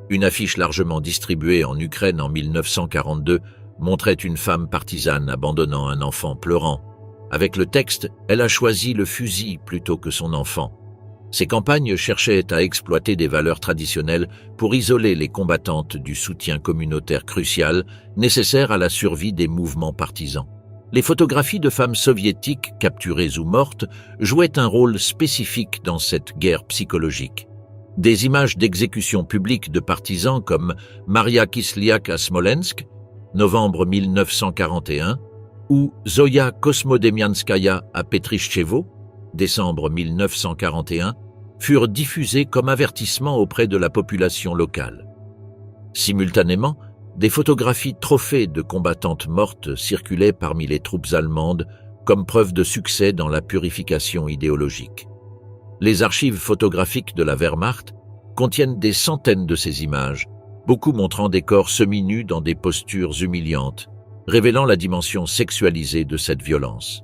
Une affiche largement distribuée en Ukraine en 1942 montrait une femme partisane abandonnant un enfant pleurant. Avec le texte « Elle a choisi le fusil plutôt que son enfant ». Ces campagnes cherchaient à exploiter des valeurs traditionnelles pour isoler les combattantes du soutien communautaire crucial nécessaire à la survie des mouvements partisans. Les photographies de femmes soviétiques capturées ou mortes jouaient un rôle spécifique dans cette guerre psychologique. Des images d'exécutions publiques de partisans comme Maria Kislyak à Smolensk, novembre 1941, ou Zoya Kosmodemianskaya à Petrichevo, décembre 1941, furent diffusées comme avertissement auprès de la population locale. Simultanément, des photographies trophées de combattantes mortes circulaient parmi les troupes allemandes comme preuve de succès dans la purification idéologique. Les archives photographiques de la Wehrmacht contiennent des centaines de ces images, beaucoup montrant des corps semi-nus dans des postures humiliantes, révélant la dimension sexualisée de cette violence.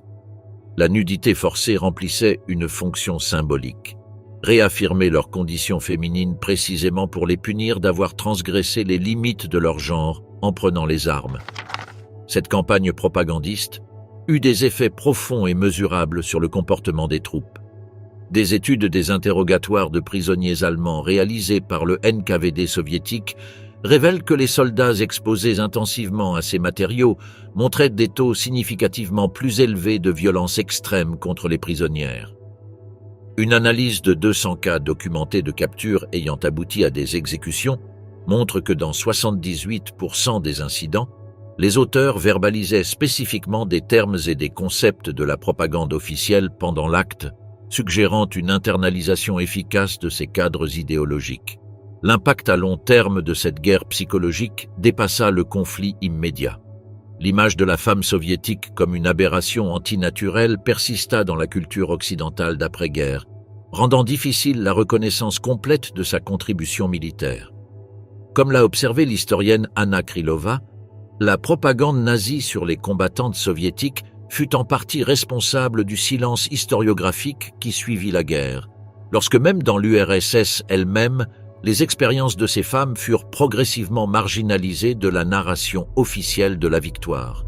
La nudité forcée remplissait une fonction symbolique, réaffirmer leur condition féminine précisément pour les punir d'avoir transgressé les limites de leur genre en prenant les armes. Cette campagne propagandiste eut des effets profonds et mesurables sur le comportement des troupes. Des études des interrogatoires de prisonniers allemands réalisées par le NKVD soviétique révèlent que les soldats exposés intensivement à ces matériaux montraient des taux significativement plus élevés de violence extrême contre les prisonnières. Une analyse de 200 cas documentés de captures ayant abouti à des exécutions montre que dans 78% des incidents, les auteurs verbalisaient spécifiquement des termes et des concepts de la propagande officielle pendant l'acte, suggérant une internalisation efficace de ces cadres idéologiques. L'impact à long terme de cette guerre psychologique dépassa le conflit immédiat. L'image de la femme soviétique comme une aberration antinaturelle persista dans la culture occidentale d'après-guerre, rendant difficile la reconnaissance complète de sa contribution militaire. Comme l'a observé l'historienne Anna Krylova, la propagande nazie sur les combattantes soviétiques fut en partie responsable du silence historiographique qui suivit la guerre, lorsque même dans l'URSS elle-même, les expériences de ces femmes furent progressivement marginalisées de la narration officielle de la victoire.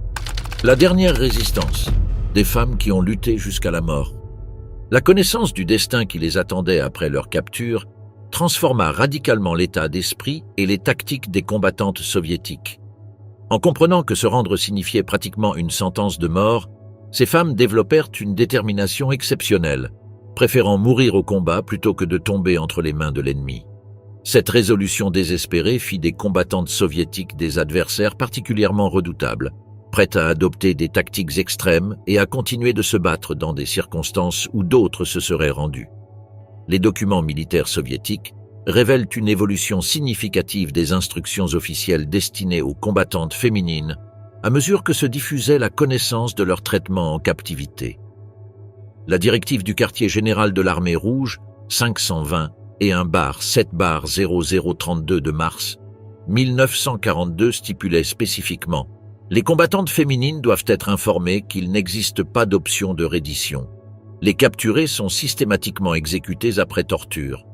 La dernière résistance, des femmes qui ont lutté jusqu'à la mort. La connaissance du destin qui les attendait après leur capture transforma radicalement l'état d'esprit et les tactiques des combattantes soviétiques. En comprenant que se rendre signifiait pratiquement une sentence de mort, ces femmes développèrent une détermination exceptionnelle, préférant mourir au combat plutôt que de tomber entre les mains de l'ennemi. Cette résolution désespérée fit des combattantes soviétiques des adversaires particulièrement redoutables, prêtes à adopter des tactiques extrêmes et à continuer de se battre dans des circonstances où d'autres se seraient rendus. Les documents militaires soviétiques révèlent une évolution significative des instructions officielles destinées aux combattantes féminines à mesure que se diffusait la connaissance de leur traitement en captivité. La directive du quartier général de l'armée rouge, 520, et un bar 7-0032 de mars 1942 stipulait spécifiquement « Les combattantes féminines doivent être informées qu'il n'existe pas d'option de reddition. Les capturés sont systématiquement exécutés après torture.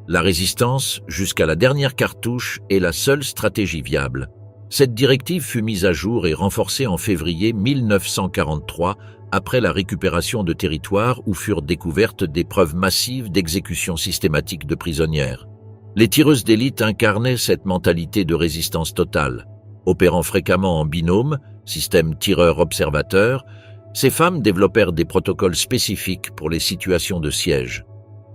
La résistance, jusqu'à la dernière cartouche, est la seule stratégie viable. » Cette directive fut mise à jour et renforcée en février 1943 après la récupération de territoires où furent découvertes des preuves massives d'exécution systématique de prisonnières. Les tireuses d'élite incarnaient cette mentalité de résistance totale. Opérant fréquemment en binôme, système tireur-observateur, ces femmes développèrent des protocoles spécifiques pour les situations de siège.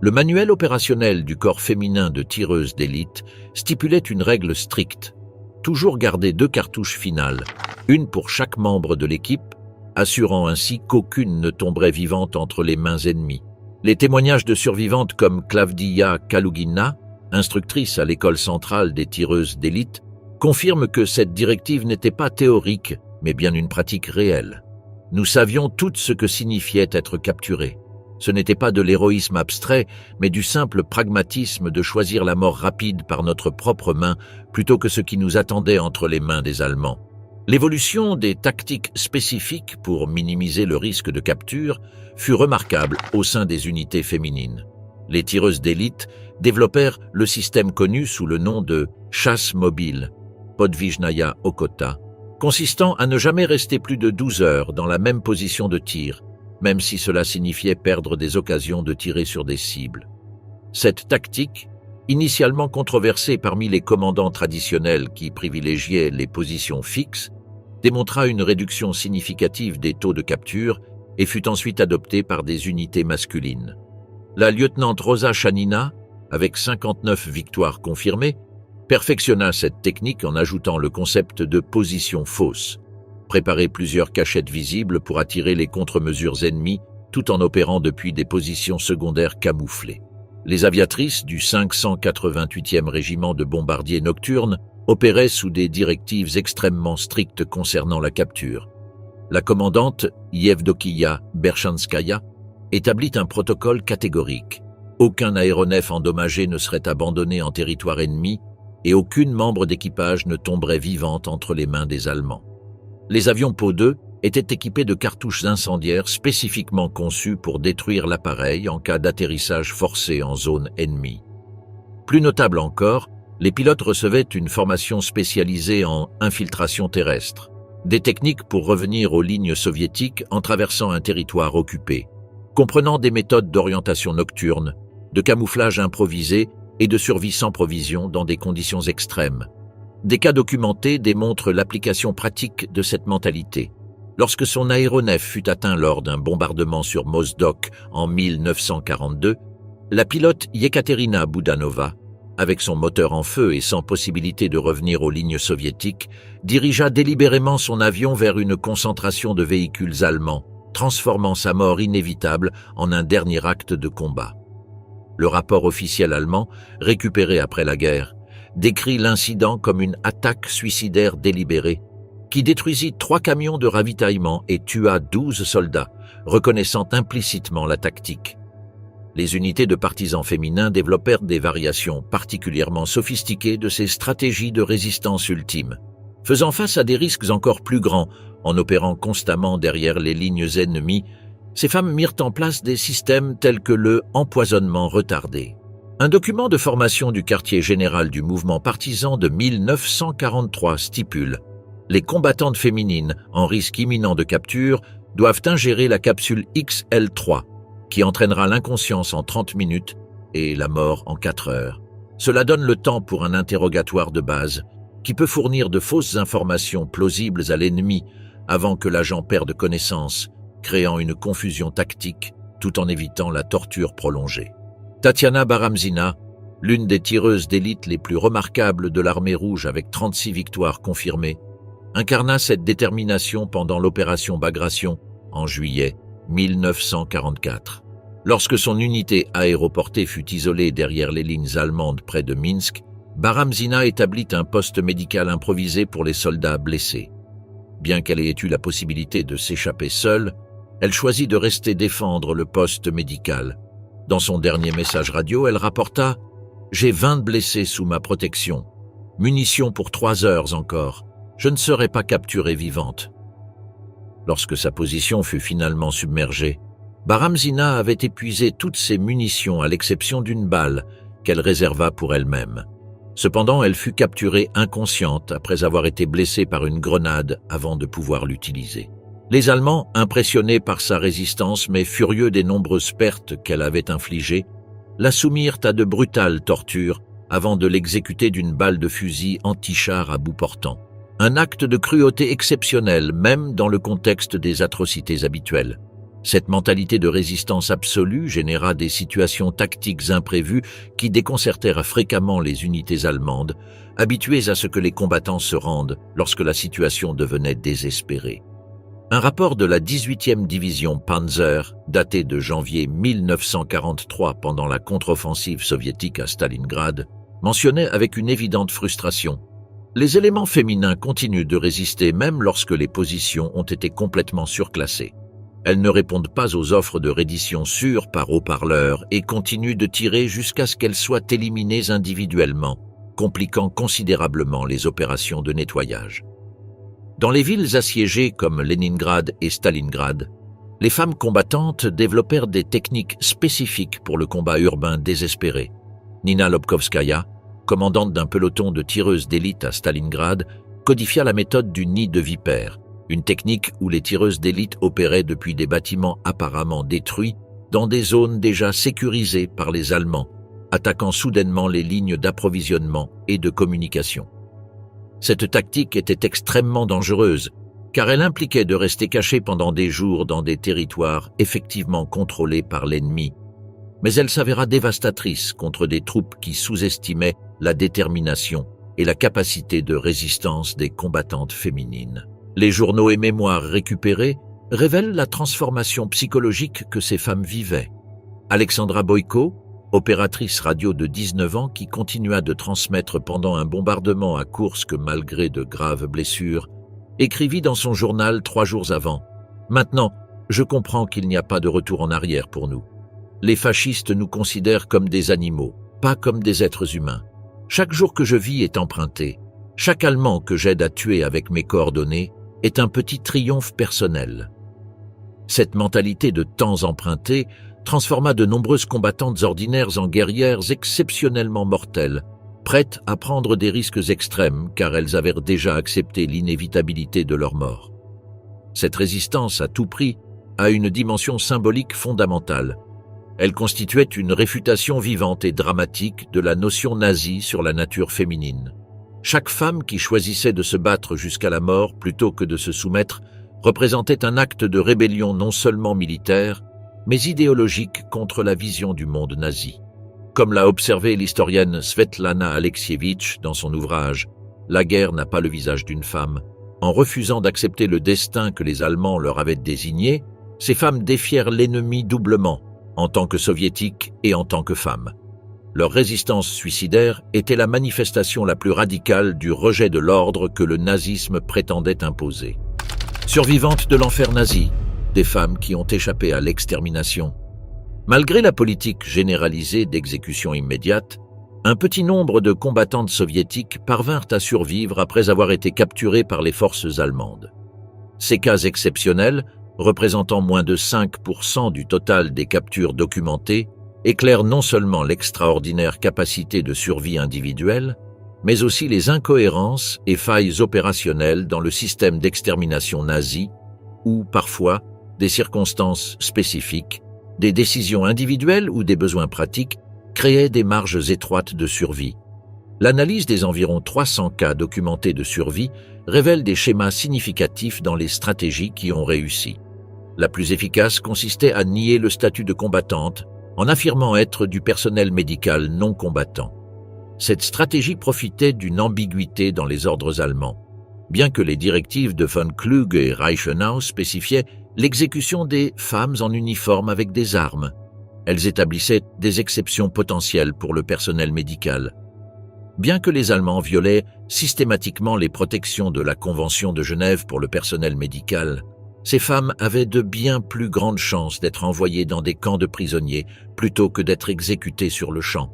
Le manuel opérationnel du corps féminin de tireuses d'élite stipulait une règle stricte. Toujours garder 2 cartouches finales, une pour chaque membre de l'équipe, assurant ainsi qu'aucune ne tomberait vivante entre les mains ennemies. Les témoignages de survivantes comme Klavdia Kalugina, instructrice à l'école centrale des tireuses d'élite, confirment que cette directive n'était pas théorique, mais bien une pratique réelle. Nous savions toutes ce que signifiait être capturées. Ce n'était pas de l'héroïsme abstrait, mais du simple pragmatisme de choisir la mort rapide par notre propre main plutôt que ce qui nous attendait entre les mains des Allemands. L'évolution des tactiques spécifiques pour minimiser le risque de capture fut remarquable au sein des unités féminines. Les tireuses d'élite développèrent le système connu sous le nom de chasse mobile, Podvizhnaya Okota, consistant à ne jamais rester plus de 12 heures dans la même position de tir, même si cela signifiait perdre des occasions de tirer sur des cibles. Cette tactique, initialement controversée parmi les commandants traditionnels qui privilégiaient les positions fixes, démontra une réduction significative des taux de capture et fut ensuite adoptée par des unités masculines. La lieutenant Rosa Chanina, avec 59 victoires confirmées, perfectionna cette technique en ajoutant le concept de position fausse, préparer plusieurs cachettes visibles pour attirer les contre-mesures ennemies tout en opérant depuis des positions secondaires camouflées. Les aviatrices du 588e régiment de bombardiers nocturnes opéraient sous des directives extrêmement strictes concernant la capture. La commandante Yevdokiya Berchanskaya établit un protocole catégorique. Aucun aéronef endommagé ne serait abandonné en territoire ennemi et aucune membre d'équipage ne tomberait vivante entre les mains des Allemands. Les avions Po-2 étaient équipés de cartouches incendiaires spécifiquement conçues pour détruire l'appareil en cas d'atterrissage forcé en zone ennemie. Plus notable encore, les pilotes recevaient une formation spécialisée en infiltration terrestre, des techniques pour revenir aux lignes soviétiques en traversant un territoire occupé, comprenant des méthodes d'orientation nocturne, de camouflage improvisé et de survie sans provision dans des conditions extrêmes. Des cas documentés démontrent l'application pratique de cette mentalité. Lorsque son aéronef fut atteint lors d'un bombardement sur Mozdok en 1942, la pilote Yekaterina Budanova, avec son moteur en feu et sans possibilité de revenir aux lignes soviétiques, dirigea délibérément son avion vers une concentration de véhicules allemands, transformant sa mort inévitable en un dernier acte de combat. Le rapport officiel allemand, récupéré après la guerre, décrit l'incident comme une attaque suicidaire délibérée qui détruisit 3 camions de ravitaillement et tua 12 soldats, reconnaissant implicitement la tactique. Les unités de partisans féminins développèrent des variations particulièrement sophistiquées de ces stratégies de résistance ultime, faisant face à des risques encore plus grands en opérant constamment derrière les lignes ennemies. Ces femmes mirent en place des systèmes tels que le empoisonnement retardé. Un document de formation du quartier général du mouvement partisan de 1943 stipule « Les combattantes féminines en risque imminent de capture doivent ingérer la capsule XL3 qui entraînera l'inconscience en 30 minutes et la mort en 4 heures. Cela donne le temps pour un interrogatoire de base qui peut fournir de fausses informations plausibles à l'ennemi avant que l'agent perde connaissance, créant une confusion tactique tout en évitant la torture prolongée. » Tatiana Baramzina, l'une des tireuses d'élite les plus remarquables de l'armée rouge avec 36 victoires confirmées, incarna cette détermination pendant l'opération Bagration en juillet 1944. Lorsque son unité aéroportée fut isolée derrière les lignes allemandes près de Minsk, Baramzina établit un poste médical improvisé pour les soldats blessés. Bien qu'elle ait eu la possibilité de s'échapper seule, elle choisit de rester défendre le poste médical. Dans son dernier message radio, elle rapporta « J'ai 20 blessés sous ma protection. Munitions pour 3 heures encore. Je ne serai pas capturée vivante. » Lorsque sa position fut finalement submergée, Baramzina avait épuisé toutes ses munitions à l'exception d'une balle qu'elle réserva pour elle-même. Cependant, elle fut capturée inconsciente après avoir été blessée par une grenade avant de pouvoir l'utiliser. Les Allemands, impressionnés par sa résistance mais furieux des nombreuses pertes qu'elle avait infligées, la soumirent à de brutales tortures avant de l'exécuter d'une balle de fusil anti-char à bout portant. Un acte de cruauté exceptionnel même dans le contexte des atrocités habituelles. Cette mentalité de résistance absolue généra des situations tactiques imprévues qui déconcertèrent fréquemment les unités allemandes, habituées à ce que les combattants se rendent lorsque la situation devenait désespérée. Un rapport de la 18e division Panzer, daté de janvier 1943 pendant la contre-offensive soviétique à Stalingrad, mentionnait avec une évidente frustration « Les éléments féminins continuent de résister même lorsque les positions ont été complètement surclassées. Elles ne répondent pas aux offres de reddition sûres par haut-parleur et continuent de tirer jusqu'à ce qu'elles soient éliminées individuellement, compliquant considérablement les opérations de nettoyage. Dans les villes assiégées comme Leningrad et Stalingrad, les femmes combattantes développèrent des techniques spécifiques pour le combat urbain désespéré. Nina Lobkovskaya, commandante d'un peloton de tireuses d'élite à Stalingrad, codifia la méthode du nid de vipère, une technique où les tireuses d'élite opéraient depuis des bâtiments apparemment détruits dans des zones déjà sécurisées par les Allemands, attaquant soudainement les lignes d'approvisionnement et de communication. Cette tactique était extrêmement dangereuse, car elle impliquait de rester caché pendant des jours dans des territoires effectivement contrôlés par l'ennemi, mais elle s'avéra dévastatrice contre des troupes qui sous-estimaient la détermination et la capacité de résistance des combattantes féminines. Les journaux et mémoires récupérés révèlent la transformation psychologique que ces femmes vivaient. Alexandra Boyko, opératrice radio de 19 ans qui continua de transmettre pendant un bombardement à Koursk malgré de graves blessures, écrivit dans son journal 3 jours avant « Maintenant, je comprends qu'il n'y a pas de retour en arrière pour nous. Les fascistes nous considèrent comme des animaux, pas comme des êtres humains. Chaque jour que je vis est emprunté. Chaque Allemand que j'aide à tuer avec mes coordonnées est un petit triomphe personnel. » Cette mentalité de temps emprunté transforma de nombreuses combattantes ordinaires en guerrières exceptionnellement mortelles, prêtes à prendre des risques extrêmes car elles avaient déjà accepté l'inévitabilité de leur mort. Cette résistance à tout prix a une dimension symbolique fondamentale. Elle constituait une réfutation vivante et dramatique de la notion nazie sur la nature féminine. Chaque femme qui choisissait de se battre jusqu'à la mort plutôt que de se soumettre représentait un acte de rébellion non seulement militaire, mais idéologique contre la vision du monde nazi. Comme l'a observé l'historienne Svetlana Alexievitch dans son ouvrage « La guerre n'a pas le visage d'une femme », en refusant d'accepter le destin que les Allemands leur avaient désigné, ces femmes défièrent l'ennemi doublement, en tant que soviétiques et en tant que femmes. Leur résistance suicidaire était la manifestation la plus radicale du rejet de l'ordre que le nazisme prétendait imposer. Survivantes de l'enfer nazi, des femmes qui ont échappé à l'extermination. Malgré la politique généralisée d'exécution immédiate, un petit nombre de combattantes soviétiques parvinrent à survivre après avoir été capturées par les forces allemandes. Ces cas exceptionnels, représentant moins de 5% du total des captures documentées, éclairent non seulement l'extraordinaire capacité de survie individuelle, mais aussi les incohérences et failles opérationnelles dans le système d'extermination nazi, où, parfois, des circonstances spécifiques, des décisions individuelles ou des besoins pratiques créaient des marges étroites de survie. L'analyse des environ 300 cas documentés de survie révèle des schémas significatifs dans les stratégies qui ont réussi. La plus efficace consistait à nier le statut de combattante en affirmant être du personnel médical non combattant. Cette stratégie profitait d'une ambiguïté dans les ordres allemands. Bien que les directives de von Kluge et Reichenau spécifiaient l'exécution des femmes en uniforme avec des armes, elles établissaient des exceptions potentielles pour le personnel médical. Bien que les Allemands violaient systématiquement les protections de la Convention de Genève pour le personnel médical, ces femmes avaient de bien plus grandes chances d'être envoyées dans des camps de prisonniers plutôt que d'être exécutées sur le champ.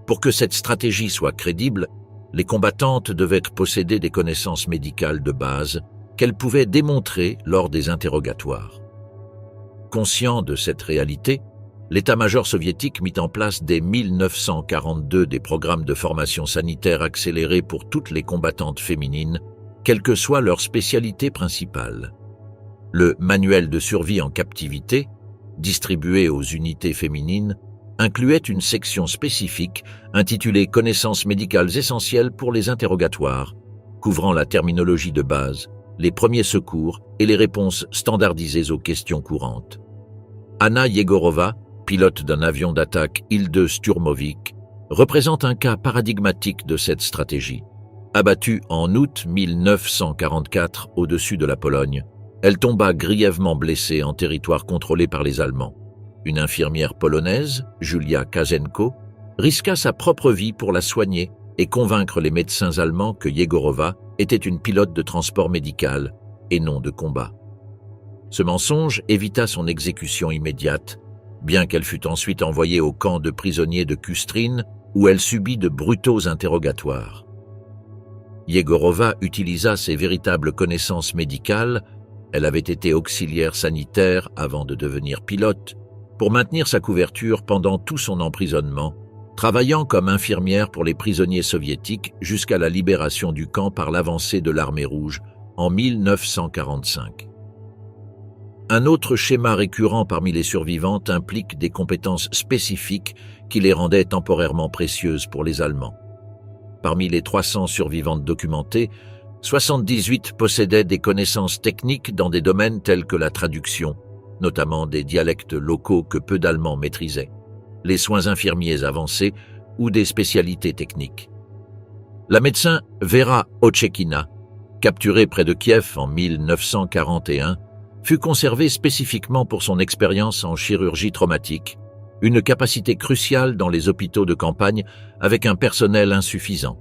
Pour que cette stratégie soit crédible, les combattantes devaient posséder des connaissances médicales de base qu'elles pouvaient démontrer lors des interrogatoires. Conscient de cette réalité, l'état-major soviétique mit en place dès 1942 des programmes de formation sanitaire accélérés pour toutes les combattantes féminines, quelle que soit leur spécialité principale. Le manuel de survie en captivité, distribué aux unités féminines, incluait une section spécifique intitulée « Connaissances médicales essentielles pour les interrogatoires », couvrant la terminologie de base, les premiers secours et les réponses standardisées aux questions courantes. Anna Yegorova, pilote d'un avion d'attaque Il-2 représente un cas paradigmatique de cette stratégie. Abattue en août 1944 au-dessus de la Pologne, elle tomba grièvement blessée en territoire contrôlé par les Allemands. Une infirmière polonaise, Julia Kazenko, risqua sa propre vie pour la soigner et convaincre les médecins allemands que Yegorova était une pilote de transport médical et non de combat. Ce mensonge évita son exécution immédiate, bien qu'elle fût ensuite envoyée au camp de prisonniers de Kustrin, où elle subit de brutaux interrogatoires. Yegorova utilisa ses véritables connaissances médicales, elle avait été auxiliaire sanitaire avant de devenir pilote, pour maintenir sa couverture pendant tout son emprisonnement, travaillant comme infirmière pour les prisonniers soviétiques jusqu'à la libération du camp par l'avancée de l'Armée rouge en 1945. Un autre schéma récurrent parmi les survivantes implique des compétences spécifiques qui les rendaient temporairement précieuses pour les Allemands. Parmi les 300 survivantes documentées, 78 possédaient des connaissances techniques dans des domaines tels que la traduction, notamment des dialectes locaux que peu d'Allemands maîtrisaient, les soins infirmiers avancés ou des spécialités techniques. La médecin Vera Ochekina, capturée près de Kiev en 1941, fut conservée spécifiquement pour son expérience en chirurgie traumatique, une capacité cruciale dans les hôpitaux de campagne avec un personnel insuffisant.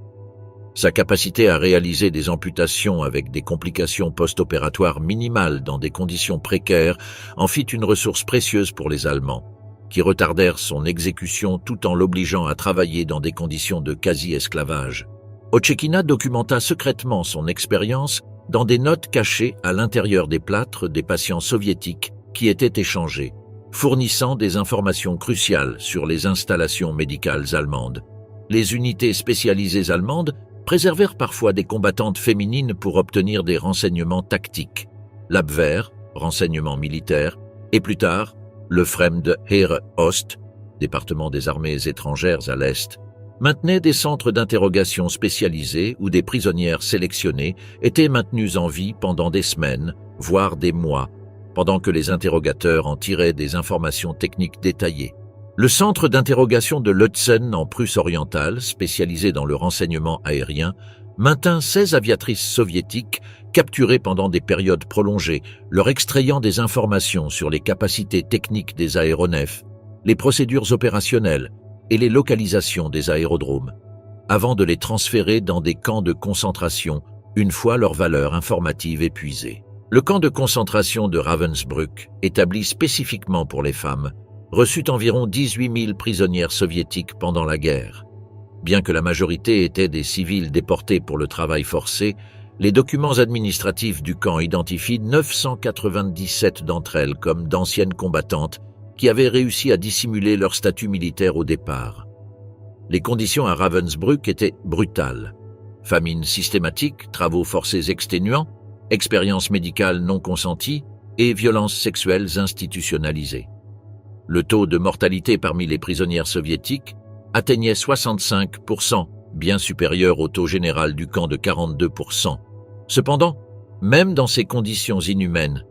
Sa capacité à réaliser des amputations avec des complications post-opératoires minimales dans des conditions précaires en fit une ressource précieuse pour les Allemands, qui retardèrent son exécution tout en l'obligeant à travailler dans des conditions de quasi-esclavage. Ochekina documenta secrètement son expérience dans des notes cachées à l'intérieur des plâtres des patients soviétiques qui étaient échangés, fournissant des informations cruciales sur les installations médicales allemandes. Les unités spécialisées allemandes préservèrent parfois des combattantes féminines pour obtenir des renseignements tactiques. L'Abwehr, renseignement militaire, et plus tard, le Fremde Heere Ost, département des armées étrangères à l'Est, maintenaient des centres d'interrogation spécialisés où des prisonnières sélectionnées étaient maintenues en vie pendant des semaines, voire des mois, pendant que les interrogateurs en tiraient des informations techniques détaillées. Le centre d'interrogation de Lützen en Prusse orientale, spécialisé dans le renseignement aérien, maintint 16 aviatrices soviétiques capturées pendant des périodes prolongées, leur extrayant des informations sur les capacités techniques des aéronefs, les procédures opérationnelles et les localisations des aérodromes, avant de les transférer dans des camps de concentration une fois leur valeur informative épuisée. Le camp de concentration de Ravensbrück, établi spécifiquement pour les femmes, reçut environ 18 000 prisonnières soviétiques pendant la guerre. Bien que la majorité étaient des civils déportés pour le travail forcé, les documents administratifs du camp identifient 997 d'entre elles comme d'anciennes combattantes qui avaient réussi à dissimuler leur statut militaire au départ. Les conditions à Ravensbrück étaient brutales. Famine systématique, travaux forcés exténuants, expériences médicales non consenties et violences sexuelles institutionnalisées. Le taux de mortalité parmi les prisonnières soviétiques atteignait 65%, bien supérieur au taux général du camp de 42%. Cependant, même dans ces conditions inhumaines,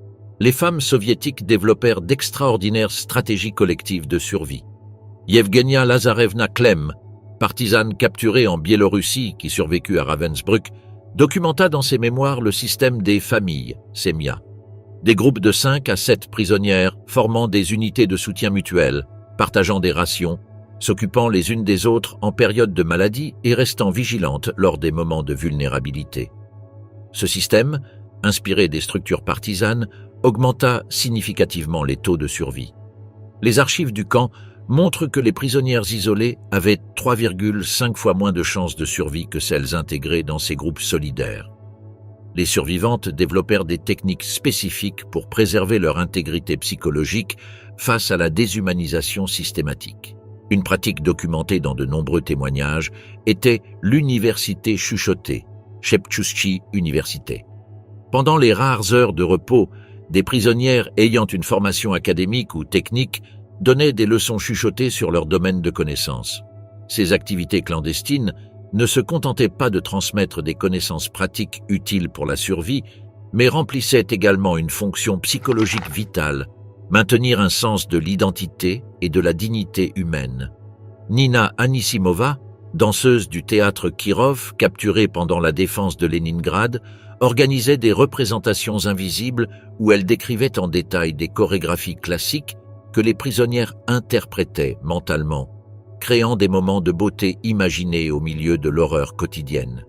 les femmes soviétiques développèrent d'extraordinaires stratégies collectives de survie. Yevgenia Lazarevna Klem, partisane capturée en Biélorussie qui survécut à Ravensbrück, documenta dans ses mémoires le système des familles, Semia. Des groupes de 5 à 7 prisonnières formant des unités de soutien mutuel, partageant des rations, s'occupant les unes des autres en période de maladie et restant vigilantes lors des moments de vulnérabilité. Ce système, inspiré des structures partisanes, augmenta significativement les taux de survie. Les archives du camp montrent que les prisonnières isolées avaient 3,5 fois moins de chances de survie que celles intégrées dans ces groupes solidaires. Les survivantes développèrent des techniques spécifiques pour préserver leur intégrité psychologique face à la déshumanisation systématique. Une pratique documentée dans de nombreux témoignages était l'université chuchotée, Shepchushchi Université. Pendant les rares heures de repos, des prisonnières ayant une formation académique ou technique donnaient des leçons chuchotées sur leur domaine de connaissances. Ces activités clandestines ne se contentaient pas de transmettre des connaissances pratiques utiles pour la survie, mais remplissaient également une fonction psychologique vitale, maintenir un sens de l'identité et de la dignité humaine. Nina Anisimova, danseuse du théâtre Kirov, capturée pendant la défense de Leningrad, organisait des représentations invisibles où elle décrivait en détail des chorégraphies classiques que les prisonnières interprétaient mentalement, créant des moments de beauté imaginés au milieu de l'horreur quotidienne.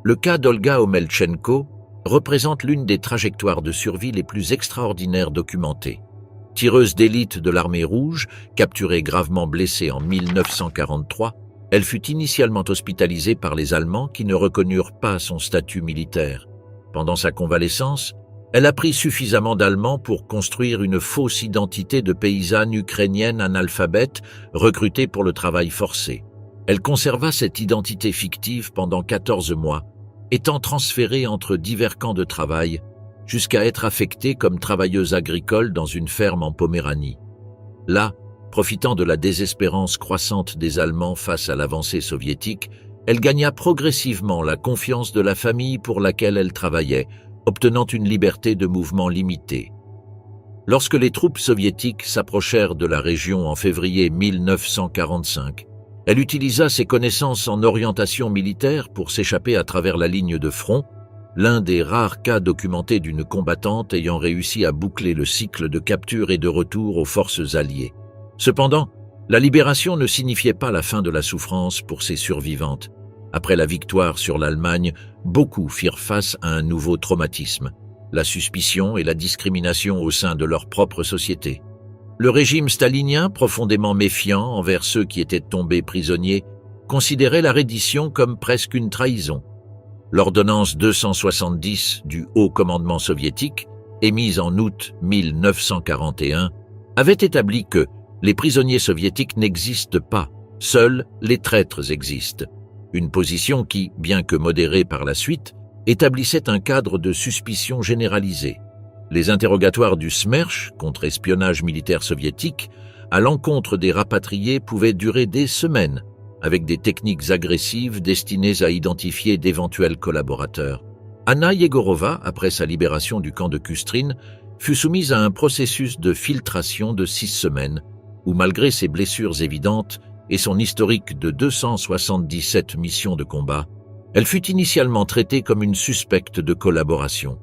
Le cas d'Olga Omelchenko, représente l'une des trajectoires de survie les plus extraordinaires documentées. Tireuse d'élite de l'armée rouge, capturée gravement blessée en 1943, elle fut initialement hospitalisée par les Allemands qui ne reconnurent pas son statut militaire. Pendant sa convalescence, elle apprit suffisamment d'allemand pour construire une fausse identité de paysanne ukrainienne analphabète recrutée pour le travail forcé. Elle conserva cette identité fictive pendant 14 mois, étant transférée entre divers camps de travail, jusqu'à être affectée comme travailleuse agricole dans une ferme en Poméranie. Là, profitant de la désespérance croissante des Allemands face à l'avancée soviétique, elle gagna progressivement la confiance de la famille pour laquelle elle travaillait, obtenant une liberté de mouvement limitée. Lorsque les troupes soviétiques s'approchèrent de la région en février 1945, elle utilisa ses connaissances en orientation militaire pour s'échapper à travers la ligne de front, l'un des rares cas documentés d'une combattante ayant réussi à boucler le cycle de capture et de retour aux forces alliées. Cependant, la libération ne signifiait pas la fin de la souffrance pour ces survivantes. Après la victoire sur l'Allemagne, beaucoup firent face à un nouveau traumatisme, la suspicion et la discrimination au sein de leur propre société. Le régime stalinien, profondément méfiant envers ceux qui étaient tombés prisonniers, considérait la reddition comme presque une trahison. L'ordonnance 270 du Haut Commandement soviétique, émise en août 1941, avait établi que les prisonniers soviétiques n'existent pas, seuls les traîtres existent. Une position qui, bien que modérée par la suite, établissait un cadre de suspicion généralisée. Les interrogatoires du SMERSH, contre-espionnage militaire soviétique, à l'encontre des rapatriés pouvaient durer des semaines, avec des techniques agressives destinées à identifier d'éventuels collaborateurs. Anna Yegorova, après sa libération du camp de Kustrin, fut soumise à un processus de filtration de 6 semaines, où malgré ses blessures évidentes et son historique de 277 missions de combat, elle fut initialement traitée comme une suspecte de collaboration.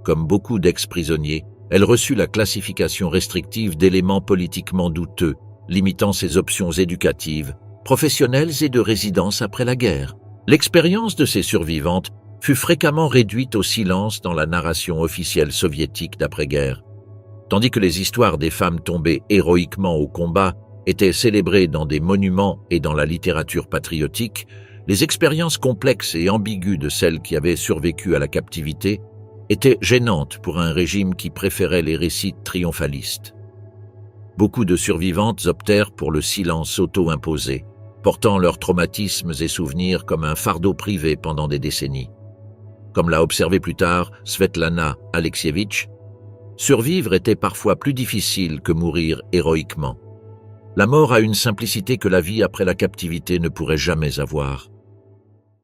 Comme beaucoup d'ex-prisonniers, elle reçut la classification restrictive d'éléments politiquement douteux, limitant ses options éducatives, professionnelles et de résidence après la guerre. L'expérience de ces survivantes fut fréquemment réduite au silence dans la narration officielle soviétique d'après-guerre. Tandis que les histoires des femmes tombées héroïquement au combat étaient célébrées dans des monuments et dans la littérature patriotique, les expériences complexes et ambiguës de celles qui avaient survécu à la captivité étaient gênantes pour un régime qui préférait les récits triomphalistes. Beaucoup de survivantes optèrent pour le silence auto-imposé, portant leurs traumatismes et souvenirs comme un fardeau privé pendant des décennies. Comme l'a observé plus tard Svetlana Alexievitch, survivre était parfois plus difficile que mourir héroïquement. La mort a une simplicité que la vie après la captivité ne pourrait jamais avoir.